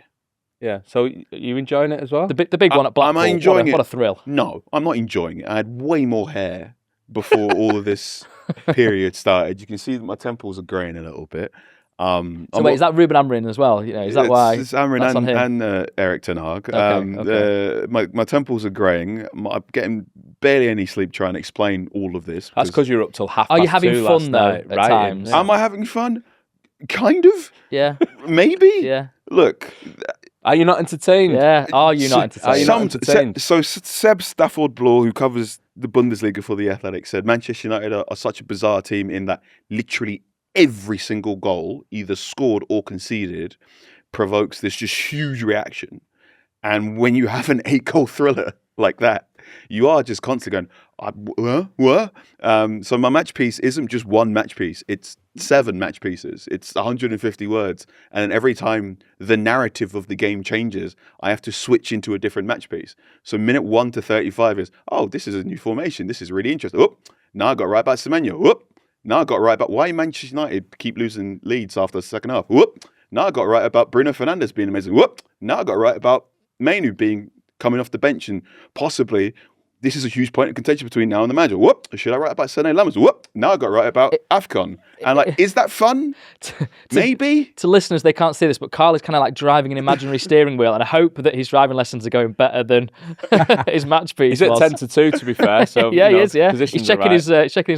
[SPEAKER 1] Yeah. So you enjoying it as well?
[SPEAKER 3] The big one at Blackpool.
[SPEAKER 2] Am I enjoying it?
[SPEAKER 3] What a thrill!
[SPEAKER 2] No, I'm not enjoying it. I had way more hair before all of this period started. You can see that my temples are greying a little bit.
[SPEAKER 3] So wait, is that Ruben Amorim as well? Is that why?
[SPEAKER 2] It's Amorim and Eric Ten Hag.
[SPEAKER 3] Okay.
[SPEAKER 2] My temples are greying. I'm getting barely any sleep trying to explain all of this.
[SPEAKER 1] That's because you're up till 2:30.
[SPEAKER 3] Are you having fun
[SPEAKER 1] last
[SPEAKER 3] though?
[SPEAKER 1] night,
[SPEAKER 3] At
[SPEAKER 1] right?
[SPEAKER 3] times?
[SPEAKER 2] Am I having fun? Kind of.
[SPEAKER 3] Yeah.
[SPEAKER 2] Maybe.
[SPEAKER 3] Yeah.
[SPEAKER 2] Look.
[SPEAKER 1] Are you not entertained?
[SPEAKER 3] Yeah. Are you not entertained?
[SPEAKER 1] Are you not entertained?
[SPEAKER 2] So Seb Stafford-Bloor, who covers the Bundesliga for The Athletic, said Manchester United are such a bizarre team in that literally every single goal, either scored or conceded, provokes this just huge reaction. And when you have an 8-goal thriller like that, you are just constantly going, what? So my match piece isn't just one match piece. It's 7 match pieces. It's 150 words. And every time the narrative of the game changes, I have to switch into a different match piece. So minute 1 to 35 is, this is a new formation. This is really interesting. Now I got right back Semenyo. Now I got right about why Manchester United keep losing leads after the second half. Now I got right about Bruno Fernandes being amazing. Now I got right about Mainoo coming off the bench and possibly this is a huge point of contention between now and the manager. Should I write about Sene Lammers? Now I got right about AFCON. And is that fun? Maybe.
[SPEAKER 3] To listeners, they can't see this, but Carl is kind of like driving an imaginary steering wheel, and I hope that his driving lessons are going better than his match piece.
[SPEAKER 1] He's at 10 to 2, to be fair. So
[SPEAKER 3] yeah, he is. Yeah,
[SPEAKER 1] he's
[SPEAKER 3] checking his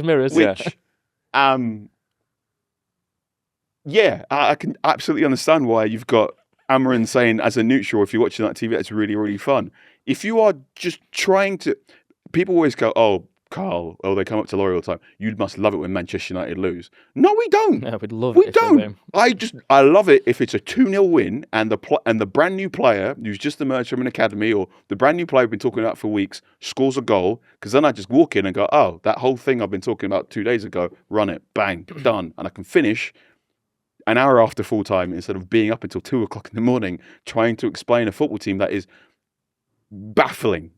[SPEAKER 3] mirrors.
[SPEAKER 2] Which, I can absolutely understand why you've got Amorim saying, as a neutral, if you're watching that TV, it's really, really fun. If you are just trying to, people always go, Carl, they come up to Laurie all the time. You must love it when Manchester United lose. No, we don't.
[SPEAKER 3] Yeah, we'd love it.
[SPEAKER 2] We don't. I love it if it's a 2-0 win and the brand new player who's just emerged from an academy or the brand new player we've been talking about for weeks scores a goal, because then I just walk in and go, that whole thing I've been talking about 2 days ago, run it, bang, done, and I can finish an hour after full time instead of being up until 2 o'clock in the morning trying to explain a football team that is baffling.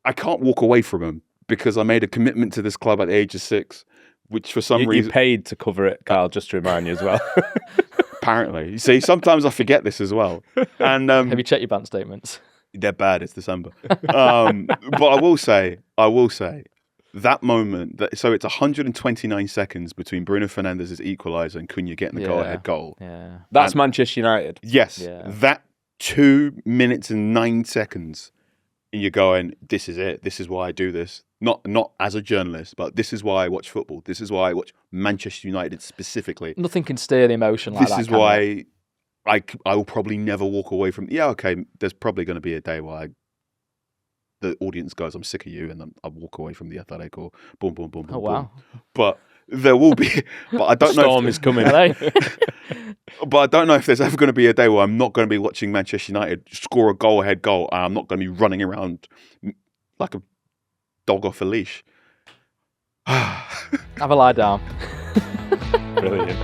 [SPEAKER 2] I can't walk away from them because I made a commitment to this club at the age of 6, which for some reason...
[SPEAKER 1] You paid to cover it, Carl, just to remind you as well.
[SPEAKER 2] Apparently. You see, sometimes I forget this as well. And
[SPEAKER 3] have you checked your bank statements?
[SPEAKER 2] They're bad, it's December. But I will say, that moment, so it's 129 seconds between Bruno Fernandes' equaliser and Cunha getting the go-ahead goal.
[SPEAKER 3] Yeah.
[SPEAKER 1] That's Manchester United.
[SPEAKER 2] Yes. Yeah. That 2 minutes and 9 seconds, and you're going, this is it. This is why I do this. Not as a journalist, but this is why I watch football. This is why I watch Manchester United specifically.
[SPEAKER 3] Nothing can steer the emotion like that.
[SPEAKER 2] This is why I will probably never walk away from... Yeah, okay, there's probably going to be a day where the audience goes, I'm sick of you, and I walk away from The Athletic or boom, boom, boom, boom,
[SPEAKER 3] wow.
[SPEAKER 2] boom. But there will be... But I don't know...
[SPEAKER 1] Storm is coming.
[SPEAKER 2] But I don't know if there's ever going to be a day where I'm not going to be watching Manchester United score a goal-ahead goal, and I'm not going to be running around like a dog off a leash.
[SPEAKER 3] Have a lie down.
[SPEAKER 1] Brilliant.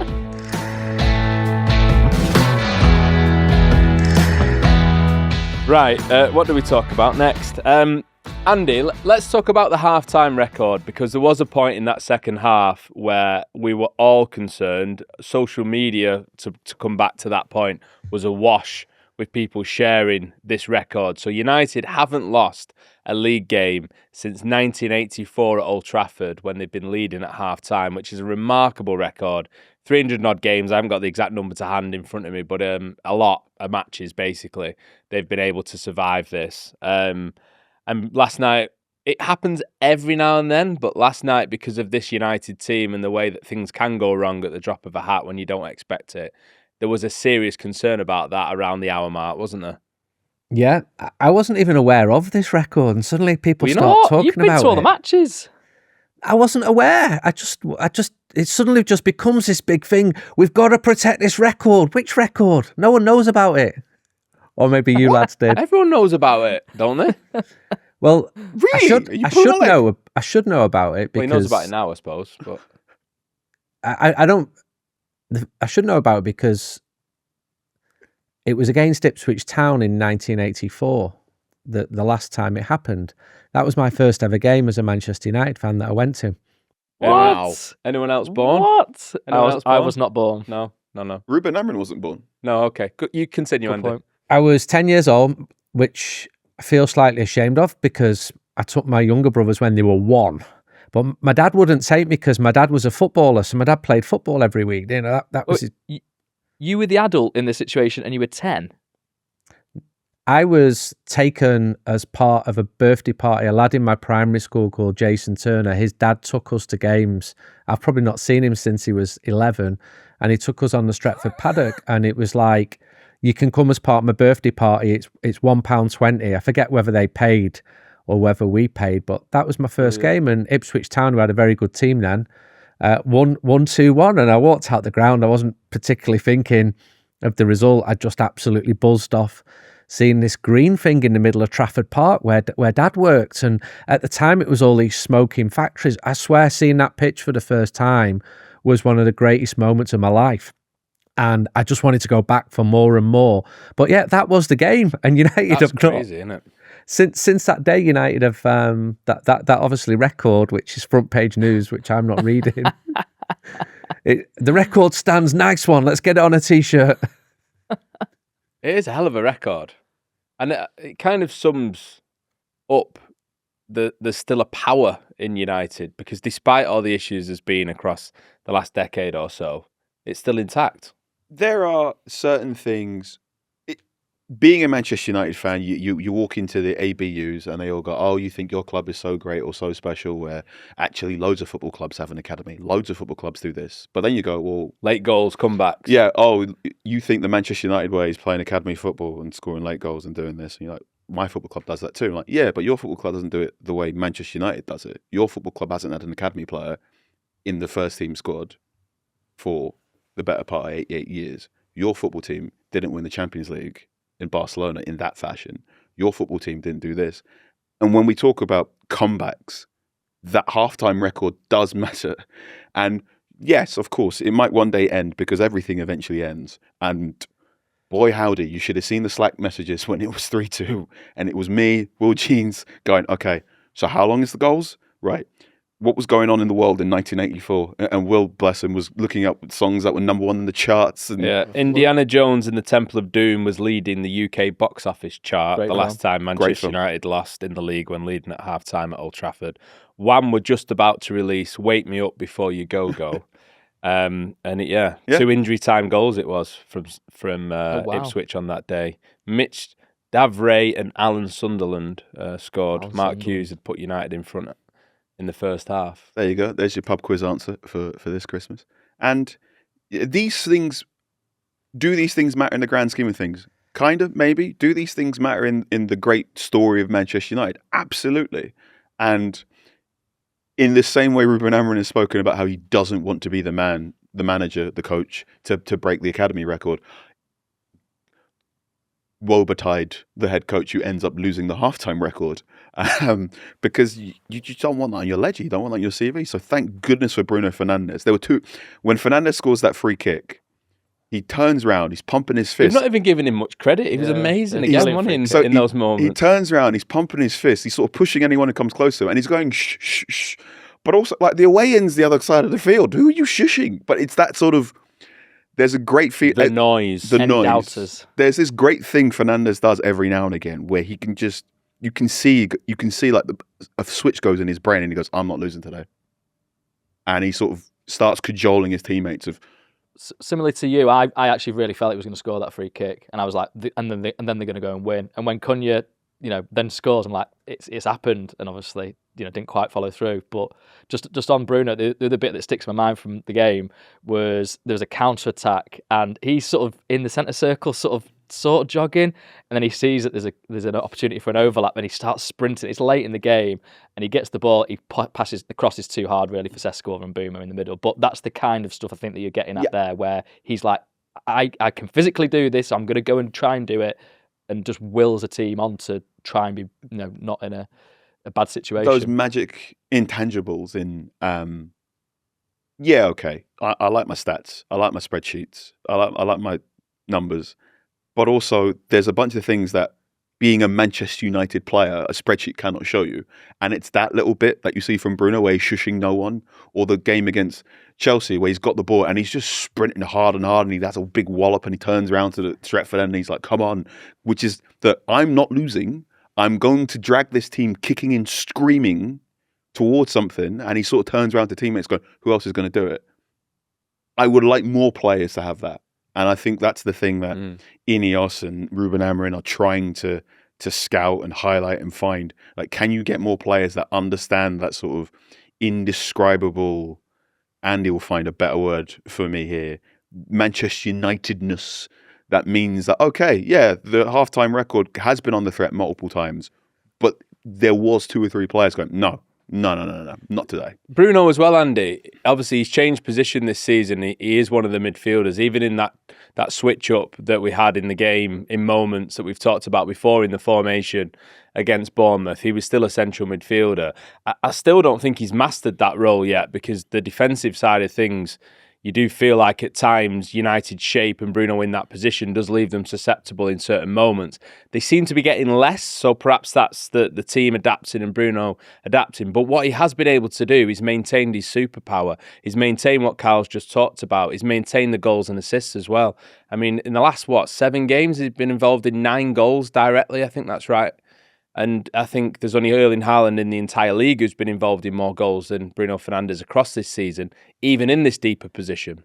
[SPEAKER 1] Right, what do we talk about next? Andy, let's talk about the half-time record, because there was a point in that second half where we were all concerned. Social media, to come back to that point, was awash with people sharing this record. So United haven't lost a league game since 1984 at Old Trafford, when they've been leading at half-time, which is a remarkable record. 300-odd games, I haven't got the exact number to hand in front of me, but a lot of matches, basically, they've been able to survive this. And last night, it happens every now and then, but last night, because of this United team and the way that things can go wrong at the drop of a hat when you don't expect it, there was a serious concern about that around the hour mark, wasn't there?
[SPEAKER 4] Yeah, I wasn't even aware of this record, and suddenly people
[SPEAKER 3] Well, you know
[SPEAKER 4] start
[SPEAKER 3] what?
[SPEAKER 4] talking
[SPEAKER 3] You've been
[SPEAKER 4] about
[SPEAKER 3] to all
[SPEAKER 4] it.
[SPEAKER 3] the matches.
[SPEAKER 4] I wasn't aware. It suddenly just becomes this big thing. We've got to protect this record. Which record? No one knows about it. Or maybe you lads did.
[SPEAKER 1] Everyone knows about it, don't they?
[SPEAKER 4] Well,
[SPEAKER 2] Really? Are you pulling my leg?
[SPEAKER 4] know. I should know about it
[SPEAKER 1] Well,
[SPEAKER 4] because
[SPEAKER 1] he knows about it now, I suppose. But
[SPEAKER 4] I don't. I should know about it because it was against Ipswich Town in 1984. The last time it happened. That was my first ever game as a Manchester United fan that I went to.
[SPEAKER 1] wow.
[SPEAKER 3] What?
[SPEAKER 1] Anyone else born?
[SPEAKER 3] What?
[SPEAKER 1] Anyone else
[SPEAKER 3] I
[SPEAKER 1] born?
[SPEAKER 3] was not born.
[SPEAKER 1] No.
[SPEAKER 2] Ruben Amorim wasn't born.
[SPEAKER 1] No, okay. You continue,
[SPEAKER 3] Good
[SPEAKER 1] Andy.
[SPEAKER 3] point.
[SPEAKER 4] I was 10 years old, which I feel slightly ashamed of because I took my younger brothers when they were 1. But my dad wouldn't take me because my dad was a footballer, so my dad played football every week. You know, that was.
[SPEAKER 3] You were the adult in this situation, and you were 10.
[SPEAKER 4] I was taken as part of a birthday party. A lad in my primary school called Jason Turner. His dad took us to games. I've probably not seen him since he was 11, and he took us on the Stretford paddock. And it was like, you can come as part of my birthday party. It's £1.20. I forget whether they paid or whether we paid, but that was my first game. And Ipswich Town, who had a very good team then, won 2-1. And I walked out the ground. I wasn't particularly thinking of the result. I just absolutely buzzed off seeing this green thing in the middle of Trafford Park where Dad worked. And at the time, it was all these smoking factories. I swear seeing that pitch for the first time was one of the greatest moments of my life. And I just wanted to go back for more and more. But yeah, that was the game. And United
[SPEAKER 1] That's
[SPEAKER 4] have not,
[SPEAKER 1] crazy, isn't it?
[SPEAKER 4] since that day, United have that obviously record, which is front page news, which I'm not reading. The record stands. Nice one. Let's get it on a t-shirt.
[SPEAKER 1] It is a hell of a record. And it kind of sums up there's still a power in United because despite all the issues there's been across the last decade or so, it's still intact.
[SPEAKER 2] There are certain things. Being a Manchester United fan, you walk into the ABUs and they all go, "Oh, you think your club is so great or so special?" Where actually, loads of football clubs have an academy. Loads of football clubs do this. But then you go, "Well,
[SPEAKER 1] Late goals, comebacks.
[SPEAKER 2] yeah. Oh, you think the Manchester United way is playing academy football and scoring late goals and doing this?" And you're like, "My football club does that too." I'm like, yeah, but your football club doesn't do it the way Manchester United does it. Your football club hasn't had an academy player in the first team squad for the better part of eight years. Your football team didn't win the Champions League in Barcelona in that fashion. Your football team didn't do this. And when we talk about comebacks, that halftime record does matter. And yes, of course, it might one day end because everything eventually ends. And boy, howdy, you should have seen the Slack messages when it was 3-2. And it was me, Will Jeans, going, okay, so how long is the goals? Right. What was going on in the world in 1984? And Will, bless him, was looking up songs that were number 1 in the charts. And
[SPEAKER 1] Yeah, Indiana Jones and the Temple of Doom was leading the UK box office chart
[SPEAKER 3] Great
[SPEAKER 1] the last time Manchester
[SPEAKER 2] film.
[SPEAKER 1] United lost in the league when leading at half-time at Old Trafford. Wham were just about to release Wake Me Up Before You Go Go. And 2 injury time goals it was from
[SPEAKER 3] wow.
[SPEAKER 1] Ipswich on that day. Mitch Davray and Alan Sunderland scored.
[SPEAKER 3] Alan
[SPEAKER 1] Mark
[SPEAKER 3] Sunderland.
[SPEAKER 1] Hughes had put United in front in the first half.
[SPEAKER 2] there you go. There's your pub quiz answer for this Christmas. And these things, do these things matter in the grand scheme of things? Kind of, maybe. Do these things matter in the great story of Manchester United? Absolutely. And in the same way Ruben Amorim has spoken about how he doesn't want to be the manager, the coach, to break the academy record, woe betide the head coach who ends up losing the halftime record, because you just don't want that on your ledger. You don't want that on your CV. So thank goodness for Bruno Fernandes. There were 2. When Fernandes scores that free kick, he turns around, he's pumping his fist.
[SPEAKER 1] We've not even given him much credit. He was amazing
[SPEAKER 3] He's
[SPEAKER 1] again, wasn't he,
[SPEAKER 2] So
[SPEAKER 1] in those moments.
[SPEAKER 2] He turns around, he's pumping his fist, he's sort of pushing anyone who comes close to him, and he's going shh, shh, shh. But also, like, the away end's the other side of the field. Who are you shushing? But it's that sort of, there's a great feel.
[SPEAKER 1] The noise.
[SPEAKER 2] The
[SPEAKER 3] Any
[SPEAKER 2] noise.
[SPEAKER 3] doubters?
[SPEAKER 2] There's this great thing Fernandes does every now and again where he can just, you can see like a switch goes in his brain and he goes, I'm not losing today. And he sort of starts cajoling his teammates of,
[SPEAKER 3] Similarly to you, I actually really felt he was going to score that free kick, and I was like, and then they're going to go and win. And when Cunha, then scores, I'm like, it's happened. And obviously didn't quite follow through. But just on Bruno, the other bit that sticks in my mind from the game was there was a counter attack, and he's sort of in the centre circle, sort of jogging, and then he sees that there's an opportunity for an overlap, and he starts sprinting. It's late in the game, and he gets the ball. He passes the cross is too hard really for Sesko and Mbeumo in the middle. But that's the kind of stuff I think that you're getting at there, where he's like, I can physically do this. I'm going to go and try and do it, and just wills a team on to try and be not in a bad situation.
[SPEAKER 2] Those magic intangibles in, okay. I like my stats. I like my spreadsheets. I like my numbers. But also, there's a bunch of things that being a Manchester United player, a spreadsheet cannot show you. And it's that little bit that you see from Bruno where he's shushing no one, or the game against Chelsea where he's got the ball and he's just sprinting hard and he has a big wallop and he turns around to the Trafford and he's like, come on, which is that I'm not losing. I'm going to drag this team kicking and screaming towards something. And he sort of turns around to teammates going, who else is going to do it? I would like more players to have that. And I think that's the thing that Ineos and Ruben Amorim are trying to scout and highlight and find. Like, can you get more players that understand that sort of indescribable, Andy will find a better word for me here, Manchester Unitedness, that means that, okay, yeah, the halftime record has been on the threat multiple times, but there was 2 or 3 players going, no, not today.
[SPEAKER 1] Bruno as well, Andy. Obviously, he's changed position this season. He is one of the midfielders. Even in that switch up that we had in the game, in moments that we've talked about before in the formation against Bournemouth, he was still a central midfielder. I still don't think he's mastered that role yet, because the defensive side of things, you do feel like at times United's shape and Bruno in that position does leave them susceptible in certain moments. They seem to be getting less, so perhaps that's the team adapting and Bruno adapting. But what he has been able to do is maintain his superpower. He's maintained what Carl's just talked about. He's maintained the goals and assists as well. I mean, in the last, 7 games, he's been involved in 9 goals directly. I think that's right. And I think there's only Erling Haaland in the entire league who's been involved in more goals than Bruno Fernandes across this season, even in this deeper position.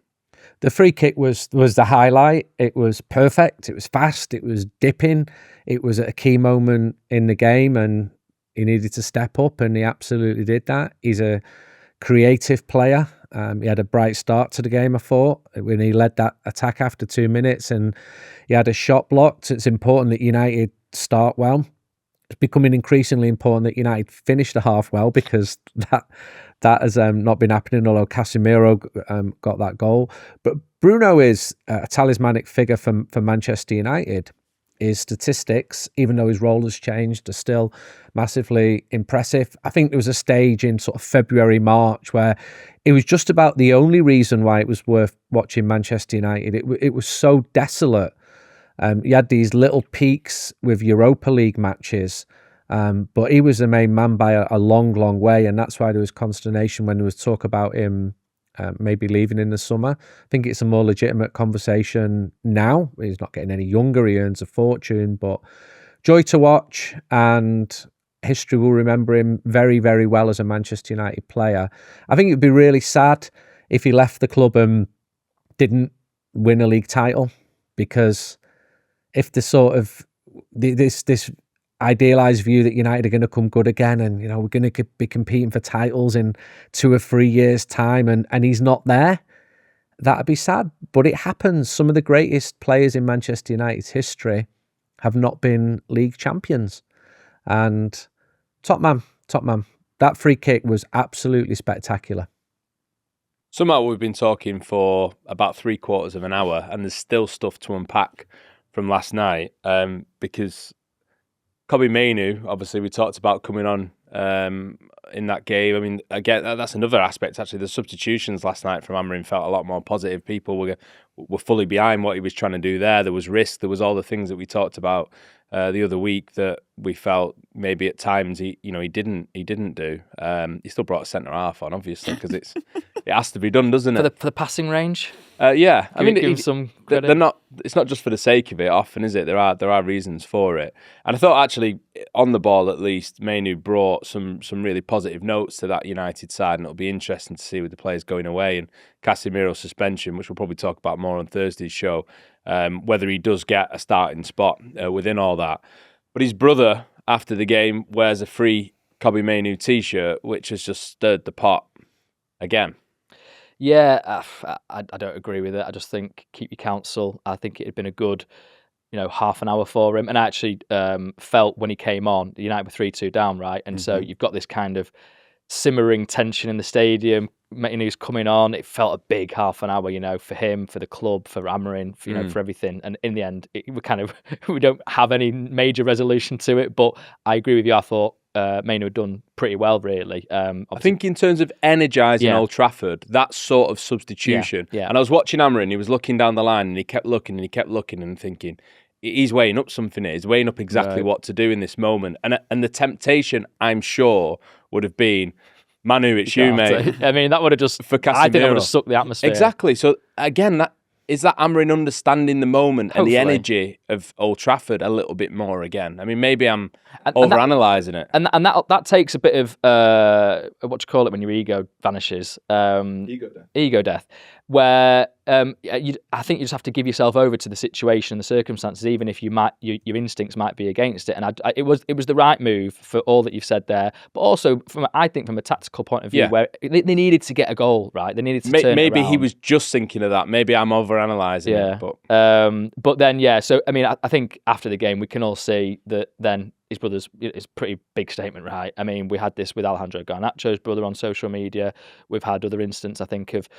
[SPEAKER 4] The free kick was the highlight. It was perfect. It was fast. It was dipping. It was at a key moment in the game, and he needed to step up, and he absolutely did that. He's a creative player. He had a bright start to the game, I thought, when he led that attack after 2 minutes, and he had a shot blocked. It's important that United start well. It's becoming increasingly important that United finish the half well, because that has not been happening, although Casemiro got that goal. But Bruno is a talismanic figure for Manchester United. His statistics, even though his role has changed, are still massively impressive. I think there was a stage in sort of February, March, where it was just about the only reason why it was worth watching Manchester United. It was so desolate. You had these little peaks with Europa League matches, but he was the main man by a long, long way, and that's why there was consternation when there was talk about him maybe leaving in the summer. I think it's a more legitimate conversation now. He's not getting any younger, he earns a fortune, but joy to watch, and history will remember him very, very well as a Manchester United player. I think it would be really sad if he left the club and didn't win a league title, because if the sort of this idealised view that United are going to come good again, and we're going to be competing for titles in 2 or 3 years' time, and he's not there, that'd be sad. But it happens. Some of the greatest players in Manchester United's history have not been league champions. And top man. That free kick was absolutely spectacular.
[SPEAKER 1] Somehow we've been talking for about 3/4 of an hour, and there's still stuff to unpack from last night, because Kobbie Mainoo, obviously we talked about coming on in that game. I mean, again, that's another aspect actually. The substitutions last night from Amorim felt a lot more positive. People were fully behind what he was trying to do there. There was risk. There was all the things that we talked about the other week that we felt maybe at times he didn't do. He still brought a centre half on, obviously, because it has to be done, doesn't it?
[SPEAKER 3] For the passing range.
[SPEAKER 1] Yeah, I mean,
[SPEAKER 3] give some credit.
[SPEAKER 1] They're not. It's not just for the sake of it. Often, is it? There are reasons for it. And I thought actually on the ball, at least, Mainoo brought some really positive notes to that United side, and it'll be interesting to see with the players going away and Casemiro's suspension, which we'll probably talk about more on Thursday's show, whether he does get a starting spot within all that. But his brother, after the game, wears a free Kobbie Mainoo t-shirt, which has just stirred the pot again.
[SPEAKER 3] Yeah, I don't agree with it. I just think keep your counsel. I think it had been a good, half an hour for him. And I actually felt when he came on, United were 3-2 down, right? And so you've got this kind of simmering tension in the stadium. Mainoo's coming on. It felt a big half an hour, for him, for the club, for Amorim, for everything. And in the end, we don't have any major resolution to it. But I agree with you. I thought Mainoo had done pretty well, really.
[SPEAKER 1] I think in terms of energising Old Trafford, that sort of substitution.
[SPEAKER 3] Yeah.
[SPEAKER 1] And I was watching Amorim, he was looking down the line and he kept looking and thinking, he's weighing up something here. He's weighing up exactly what to do in this moment. And the temptation, I'm sure, would have been, Manu, it's you, mate.
[SPEAKER 3] I mean, that would have just,
[SPEAKER 1] for Casemiro.
[SPEAKER 3] I think that would have sucked the atmosphere.
[SPEAKER 1] Exactly. So again, that Amorim understanding the moment and the energy of Old Trafford a little bit more again. I mean, maybe I'm overanalyzing it.
[SPEAKER 3] And that takes a bit of, what do you call it when your ego vanishes? Ego death. Where I think you just have to give yourself over to the situation and the circumstances, even if your instincts might be against it. And it was the right move for all that you've said there, but also I think from a tactical point of view, where they needed to get a goal, right? They needed to turn
[SPEAKER 1] maybe
[SPEAKER 3] it around.
[SPEAKER 1] He was just thinking of that. Maybe I'm overanalyzing it.
[SPEAKER 3] But then so I mean, I think after the game we can all see that then his brother's, it's a pretty big statement, right? I mean, we had this with Alejandro Garnacho's brother on social media. We've had other instances, I think, of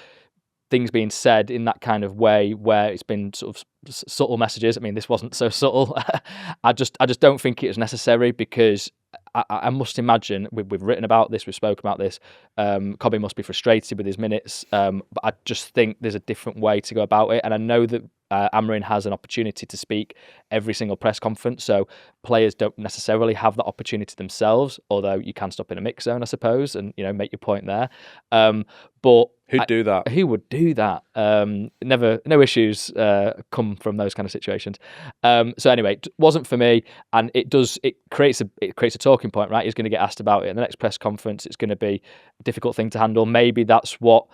[SPEAKER 3] things being said in that kind of way where it's been sort of subtle messages. I mean, this wasn't so subtle. I just don't think it was necessary, because I must imagine we've written about this, we've spoken about this. Kobbie must be frustrated with his minutes, but I just think there's a different way to go about it. And I know that Amorim has an opportunity to speak every single press conference, so players don't necessarily have that opportunity themselves, although you can stop in a mix zone, I suppose, and make your point there. But
[SPEAKER 1] who'd do that?
[SPEAKER 3] Who would do that? No issues come from those kind of situations. So anyway, it wasn't for me, and it creates a talking point, right? He's going to get asked about it in the next press conference. It's going to be a difficult thing to handle. Maybe that's what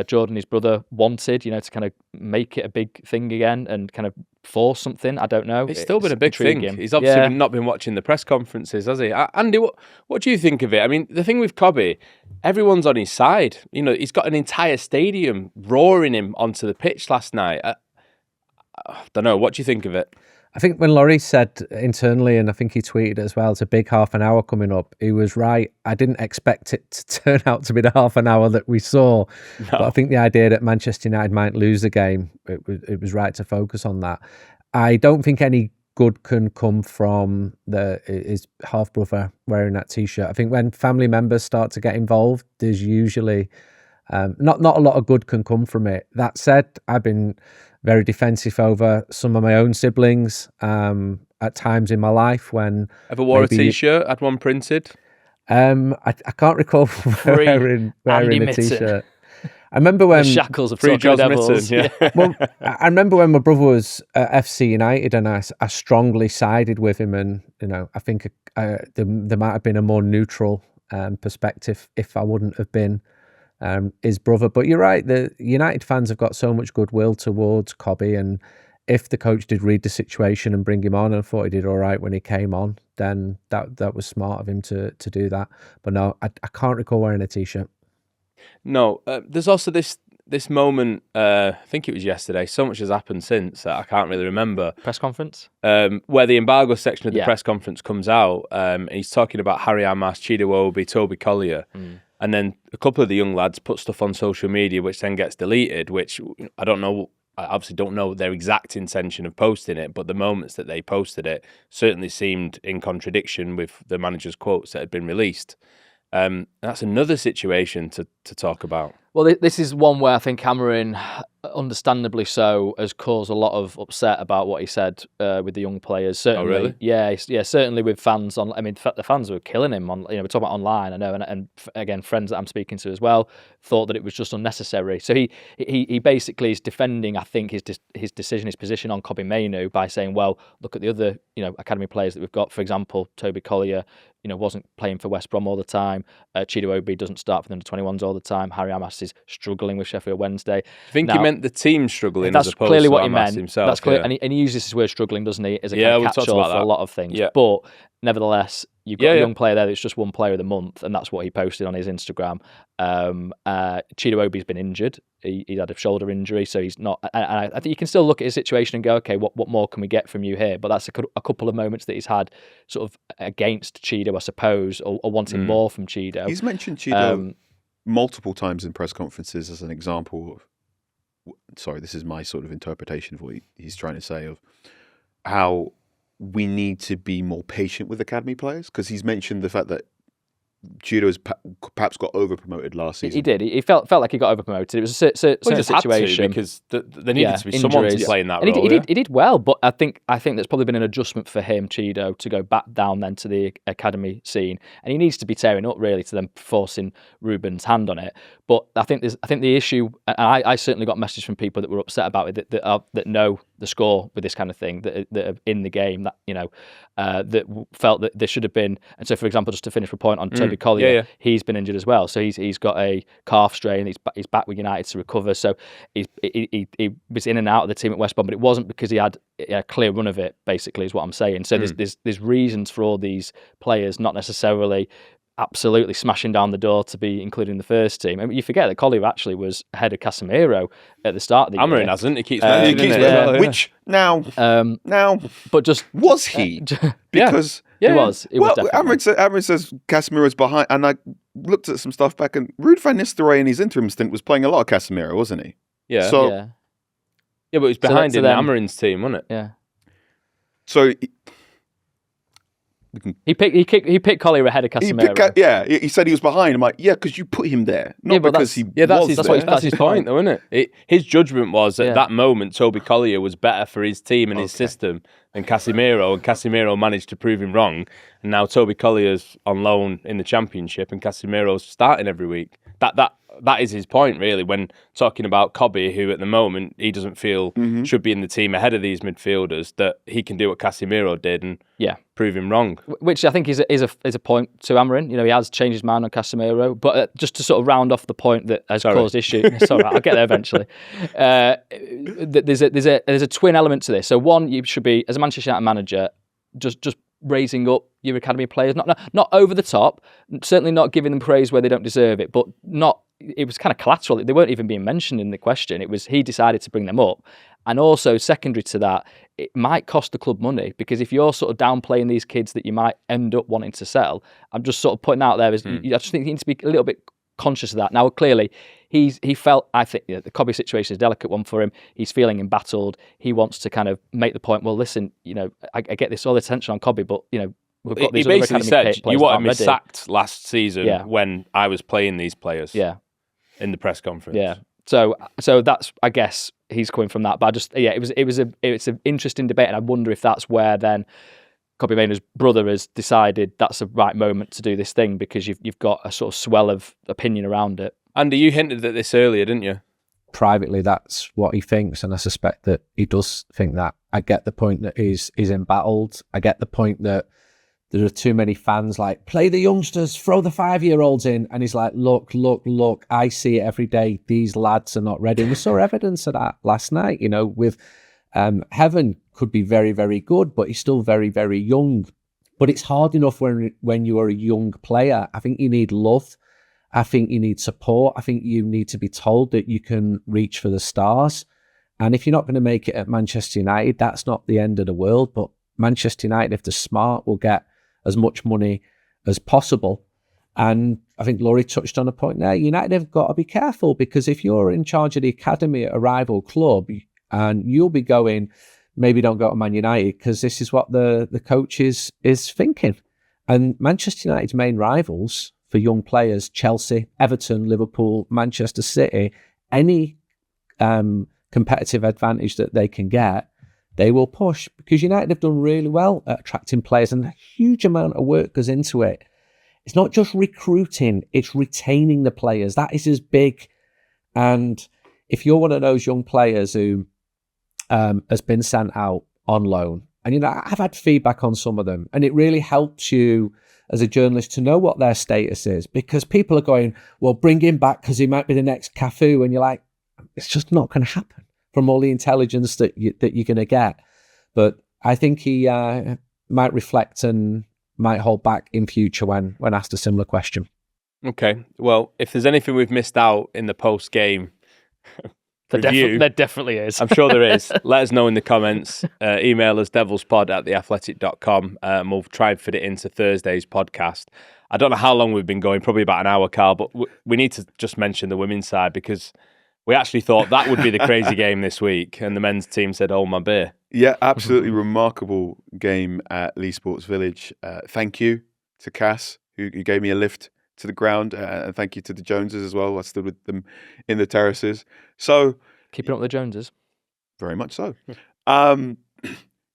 [SPEAKER 3] Jordan, his brother, wanted, to kind of make it a big thing again and kind of force something. I don't know.
[SPEAKER 1] It's still been a big thing. He's obviously not been watching the press conferences, has he? Andy, what do you think of it? I mean, the thing with Kobbie, everyone's on his side. He's got an entire stadium roaring him onto the pitch last night. I don't know. What do you think of it?
[SPEAKER 4] I think when Laurie said internally, and I think he tweeted as well, it's a big half an hour coming up, he was right. I didn't expect it to turn out to be the half an hour that we saw. No. But I think the idea that Manchester United might lose the game, it was right to focus on that. I don't think any good can come from his half-brother wearing that T-shirt. I think when family members start to get involved, there's usually not a lot of good can come from it. That said, I've been very defensive over some of my own siblings at times in my life when...
[SPEAKER 1] Ever wore a T-shirt? Had one printed?
[SPEAKER 4] I can't recall wearing a T-shirt. I remember when...
[SPEAKER 3] The shackles of Tokyo Devils.
[SPEAKER 1] Yeah.
[SPEAKER 4] Well, I remember when my brother was at FC United and I strongly sided with him, and I think there might have been a more neutral perspective if I wouldn't have been his brother. But you're right, the United fans have got so much goodwill towards Kobbie, and if the coach did read the situation and bring him on, and I thought he did all right when he came on, then that was smart of him to do that. But no, I can't recall wearing a T-shirt.
[SPEAKER 1] No, there's also this moment, I think it was yesterday, so much has happened since, I can't really remember.
[SPEAKER 3] Press conference?
[SPEAKER 1] Where the embargo section of the press conference comes out, and he's talking about Harry Amas, Chidowobi, Toby Collier, and then a couple of the young lads put stuff on social media which then gets deleted, which I obviously don't know their exact intention of posting it, but the moments that they posted it certainly seemed in contradiction with the manager's quotes that had been released. That's another situation to talk about.
[SPEAKER 3] Well, this is one where I think Amorim, understandably so, has caused a lot of upset about what he said with the young players. Certainly,
[SPEAKER 1] oh, really?
[SPEAKER 3] Yeah. Certainly with fans on. I mean, the fans were killing him on. We're talking about online. I know, and again, friends that I'm speaking to as well thought that it was just unnecessary. So he basically is defending, I think, his decision, his position on Kobbie Mainoo by saying, well, look at the other academy players that we've got. For example, Toby Collier, wasn't playing for West Brom all the time. Chidowobi doesn't start for the under-21s all the time. Harry Amas is struggling with Sheffield Wednesday.
[SPEAKER 1] I think
[SPEAKER 3] now,
[SPEAKER 1] he meant the team struggling
[SPEAKER 3] That's
[SPEAKER 1] as opposed
[SPEAKER 3] clearly
[SPEAKER 1] to
[SPEAKER 3] what he
[SPEAKER 1] Hamas
[SPEAKER 3] meant.
[SPEAKER 1] himself.
[SPEAKER 3] That's clear,
[SPEAKER 1] yeah.
[SPEAKER 3] and he uses this word struggling, doesn't he, as a
[SPEAKER 1] Yeah,
[SPEAKER 3] kind
[SPEAKER 1] we
[SPEAKER 3] of
[SPEAKER 1] talked
[SPEAKER 3] catch-all
[SPEAKER 1] about
[SPEAKER 3] for
[SPEAKER 1] that.
[SPEAKER 3] a lot of things.
[SPEAKER 1] Yeah.
[SPEAKER 3] But nevertheless, you've got
[SPEAKER 1] Yeah,
[SPEAKER 3] a
[SPEAKER 1] yeah.
[SPEAKER 3] young player there that's just one player of the month, and that's what he posted on his Instagram. Chido-Obi's been injured. He had a shoulder injury, so he's not. And I think you can still look at his situation and go, okay, what more can we get from you here? But that's a couple of moments that he's had sort of against Chido, I suppose, or wanting more from Chido.
[SPEAKER 2] He's mentioned Chido multiple times in press conferences as an example of, sorry, this is my sort of interpretation of what he's trying to say, of how we need to be more patient with academy players, because he's mentioned the fact that Chido has perhaps got over-promoted last season.
[SPEAKER 3] He did. He felt like he got over-promoted. It was a certain situation.
[SPEAKER 1] Because there needed to be someone to play in that
[SPEAKER 3] and
[SPEAKER 1] role.
[SPEAKER 3] He did well, but I think there's probably been an adjustment for him, Chido, to go back down then to the academy scene, and he needs to be tearing up really to them forcing Ruben's hand on it. But I think the issue, and I certainly got messages from people that were upset about it that know the score with this kind of thing, that are in the game, that that felt that there should have been. And so, for example, just to finish a point on Toby Collier, he's been injured as well. So he's got a calf strain. He's back with United to recover. So he was in and out of the team at West Brom, but it wasn't because he had a clear run of it. Basically, is what I'm saying. So there's reasons for all these players, not necessarily absolutely smashing down the door to be included in the first team. I mean, you forget that Collier actually was ahead of Casemiro at the start of the year.
[SPEAKER 1] Amorim hasn't. He keeps mentioning it.
[SPEAKER 2] Which now,
[SPEAKER 3] but just
[SPEAKER 2] was he? Because
[SPEAKER 3] it was.
[SPEAKER 2] Well,
[SPEAKER 3] definitely.
[SPEAKER 2] Amorim says Casemiro's behind, and I looked at some stuff back, and Ruud van Nistelrooy in his interim stint was playing a lot of Casemiro, wasn't he?
[SPEAKER 1] Yeah.
[SPEAKER 2] So
[SPEAKER 1] but it was behind in Amorim's team, wasn't it?
[SPEAKER 3] Yeah.
[SPEAKER 2] So
[SPEAKER 3] he picked Collier ahead of Casemiro.
[SPEAKER 2] He said he was behind. I'm like, because you put him there, not because he.
[SPEAKER 1] Yeah, that's
[SPEAKER 2] was
[SPEAKER 1] his point, though, isn't it? His judgment was at that moment, Toby Collier was better for his team and his system than Casemiro, and Casemiro managed to prove him wrong. And now Toby Collier's on loan in the Championship, and Casemiro's starting every week. That is his point, really, when talking about Kobbie, who at the moment he doesn't feel should be in the team ahead of these midfielders, that he can do what Casemiro did and prove him wrong.
[SPEAKER 3] Which I think is a point to Amorim. He has changed his mind on Casemiro, but just to sort of round off the point that has caused issue. It's all right, I'll get there eventually. There's a twin element to this. So one, you should be, as a Manchester United manager, just raising up your academy players, not over the top, certainly not giving them praise where they don't deserve it, but it was kind of collateral. They weren't even being mentioned in the question. It was he decided to bring them up. And also secondary to that, it might cost the club money, because if you're sort of downplaying these kids that you might end up wanting to sell, I'm just sort of putting out there, I just think you need to be a little bit conscious of that. Now, clearly, he felt, I think the Kobbie situation is a delicate one for him. He's feeling embattled. He wants to kind of make the point, well, listen, I get this all the attention on Kobbie, but, we've got these
[SPEAKER 1] he basically
[SPEAKER 3] other
[SPEAKER 1] said,
[SPEAKER 3] academy
[SPEAKER 1] you
[SPEAKER 3] players
[SPEAKER 1] wanted me
[SPEAKER 3] ready.
[SPEAKER 1] sacked last season when I was playing these players in the press conference.
[SPEAKER 3] Yeah. So that's, I guess, he's coming from that. But I just, it's an interesting debate, and I wonder if that's where then Kobbie Mainoo's brother has decided that's the right moment to do this thing, because you've got a sort of swell of opinion around it.
[SPEAKER 1] Andy, you hinted at this earlier, didn't you?
[SPEAKER 4] Privately, that's what he thinks, and I suspect that he does think that. I get the point that he's embattled. I get the point that there are too many fans like, play the youngsters, throw the 5-year-olds in. And he's like, look, I see it every day. These lads are not ready. And we saw evidence of that last night, with Heaven could be very, very good, but he's still very, very young. But it's hard enough when you are a young player. I think you need love. I think you need support. I think you need to be told that you can reach for the stars. And if you're not going to make it at Manchester United, that's not the end of the world. But Manchester United, if they're smart, will get as much money as possible. And I think Laurie touched on a point there. United have got to be careful, because if you're in charge of the academy at a rival club, and you'll be going, maybe don't go to Man United, because this is what the coach is thinking. And Manchester United's main rivals for young players, Chelsea, Everton, Liverpool, Manchester City, any competitive advantage that they can get, they will push, because United have done really well at attracting players, and a huge amount of work goes into it. It's not just recruiting, it's retaining the players. That is as big. And if you're one of those young players who has been sent out on loan, and I've had feedback on some of them, and it really helps you as a journalist to know what their status is, because people are going, well, bring him back because he might be the next Cafu, and you're like, it's just not going to happen from all the intelligence that you're going to get. But I think he might reflect and might hold back in future when asked a similar question.
[SPEAKER 1] Okay, well, if there's anything we've missed out in the post-game review,
[SPEAKER 3] there definitely is.
[SPEAKER 1] I'm sure there is. Let us know in the comments. Email us devilspod@theathletic.com, and we'll try and fit it into Thursday's podcast. I don't know how long we've been going, probably about an hour, Carl, but we need to just mention the women's side because we actually thought that would be the crazy game this week, and the men's team said, "Hold my beer."
[SPEAKER 2] Yeah, absolutely remarkable game at Lee Sports Village. Thank you to Cass, who gave me a lift to the ground, and thank you to the Joneses as well. I stood with them in the terraces. So
[SPEAKER 3] Keeping up with the Joneses.
[SPEAKER 2] very much so.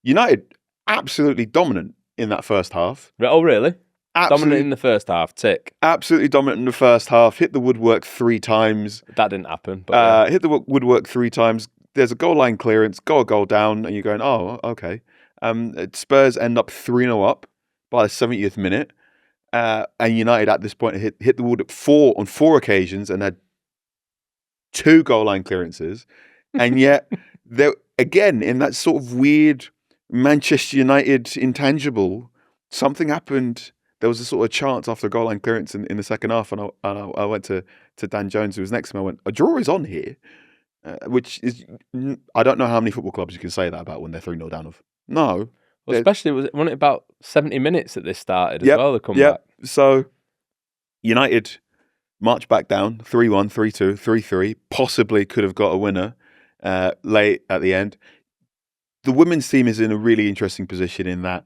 [SPEAKER 2] United absolutely dominant in that first half.
[SPEAKER 1] Oh, really?
[SPEAKER 2] Absolutely,
[SPEAKER 1] Dominant in the first half, tick.
[SPEAKER 2] absolutely dominant in the first half. Hit the woodwork 3 times.
[SPEAKER 1] That didn't happen. But
[SPEAKER 2] Hit the woodwork 3 times. There's a goal line clearance, go a goal down, and you're going, oh, okay. Spurs end up 3-0 up by the 70th minute. And United at this point hit the wood on 4 occasions and had 2 goal line clearances. And yet, they're again, in that sort of weird Manchester United intangible, something happened. There was a sort of chance after a goal line clearance in the second half, and I went to Dan Jones, who was next to me. I went, a draw is on here, which is, I don't know how many football clubs you can say that about when they're 3-0 down of. No.
[SPEAKER 1] well, especially, wasn't it about 70 minutes that this started as well, the comeback?
[SPEAKER 2] So United marched back down 3-1, 3-2, 3-3, possibly could have got a winner late at the end. The women's team is in a really interesting position in that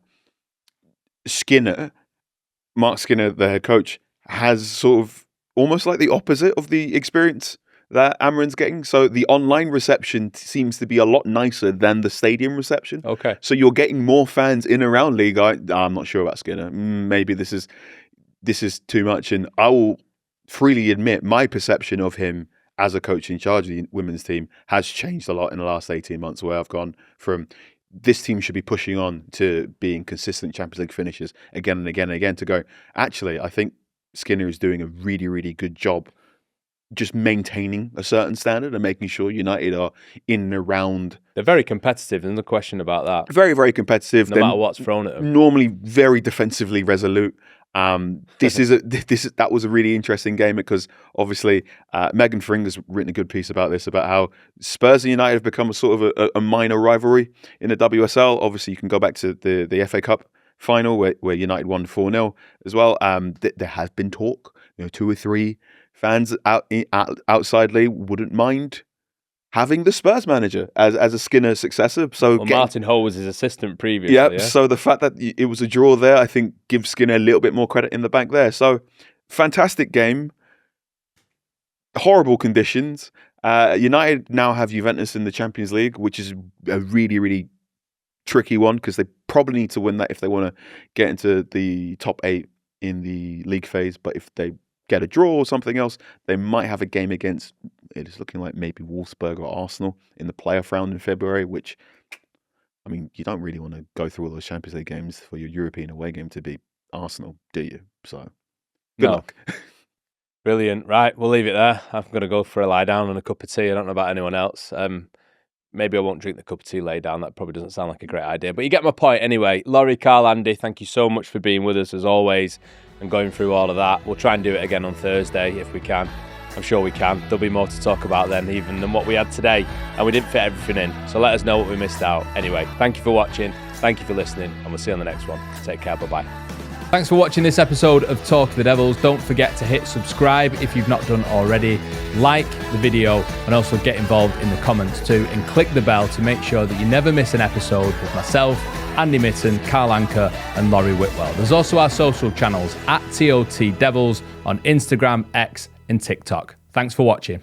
[SPEAKER 2] Mark Skinner, the head coach, has sort of almost like the opposite of the experience that Amorim's getting. So the online reception seems to be a lot nicer than the stadium reception.
[SPEAKER 1] Okay.
[SPEAKER 2] So you're getting more fans in and around league. I'm not sure about Skinner. Maybe this is too much. And I will freely admit my perception of him as a coach in charge of the women's team has changed a lot in the last 18 months, where I've gone from this team should be pushing on to being consistent Champions League finishers again and again and again, to go, actually, I think Skinner is doing a really, really good job just maintaining a certain standard and making sure United are in and around.
[SPEAKER 1] They're very competitive, there's no question about that.
[SPEAKER 2] Very, very competitive.
[SPEAKER 1] No matter what's thrown at them.
[SPEAKER 2] Normally very defensively resolute. That was a really interesting game because obviously Megan Fring has written a good piece about this, about how Spurs and United have become a sort of a minor rivalry in the WSL. Obviously, you can go back to the FA Cup final where United won 4-0 as well. There has been talk, 2 or 3 fans outside league wouldn't mind having the Spurs manager as a Skinner successor. So
[SPEAKER 1] Martin Ho was his assistant previously.
[SPEAKER 2] Yeah. So the fact that it was a draw there, I think, gives Skinner a little bit more credit in the bank there. So fantastic game. Horrible conditions. United now have Juventus in the Champions League, which is a really, really tricky one because they probably need to win that if they want to get into the top 8 in the league phase. But if they get a draw or something else, they might have a game against, it is looking like maybe Wolfsburg or Arsenal in the playoff round in February, which, I mean, you don't really want to go through all those Champions League games for your European away game to be Arsenal, do you? So, good luck.
[SPEAKER 1] Brilliant. Right, we'll leave it there. I'm going to go for a lie down and a cup of tea. I don't know about anyone else. Maybe I won't drink the cup of tea lay down. That probably doesn't sound like a great idea. But you get my point anyway. Laurie, Carl, Andy, thank you so much for being with us as always and going through all of that. We'll try and do it again on Thursday if we can. I'm sure we can. There'll be more to talk about then even than what we had today. And we didn't fit everything in. So let us know what we missed out. Anyway, thank you for watching. Thank you for listening. And we'll see you on the next one. Take care. Bye-bye.
[SPEAKER 3] Thanks for watching this episode of Talk of the Devils. Don't forget to hit subscribe if you've not done already. Like the video and also get involved in the comments too. And click the bell to make sure that you never miss an episode with myself, Andy Mitten, Carl Anker and Laurie Whitwell. There's also our social channels at TOT Devils on Instagram, X and TikTok. Thanks for watching.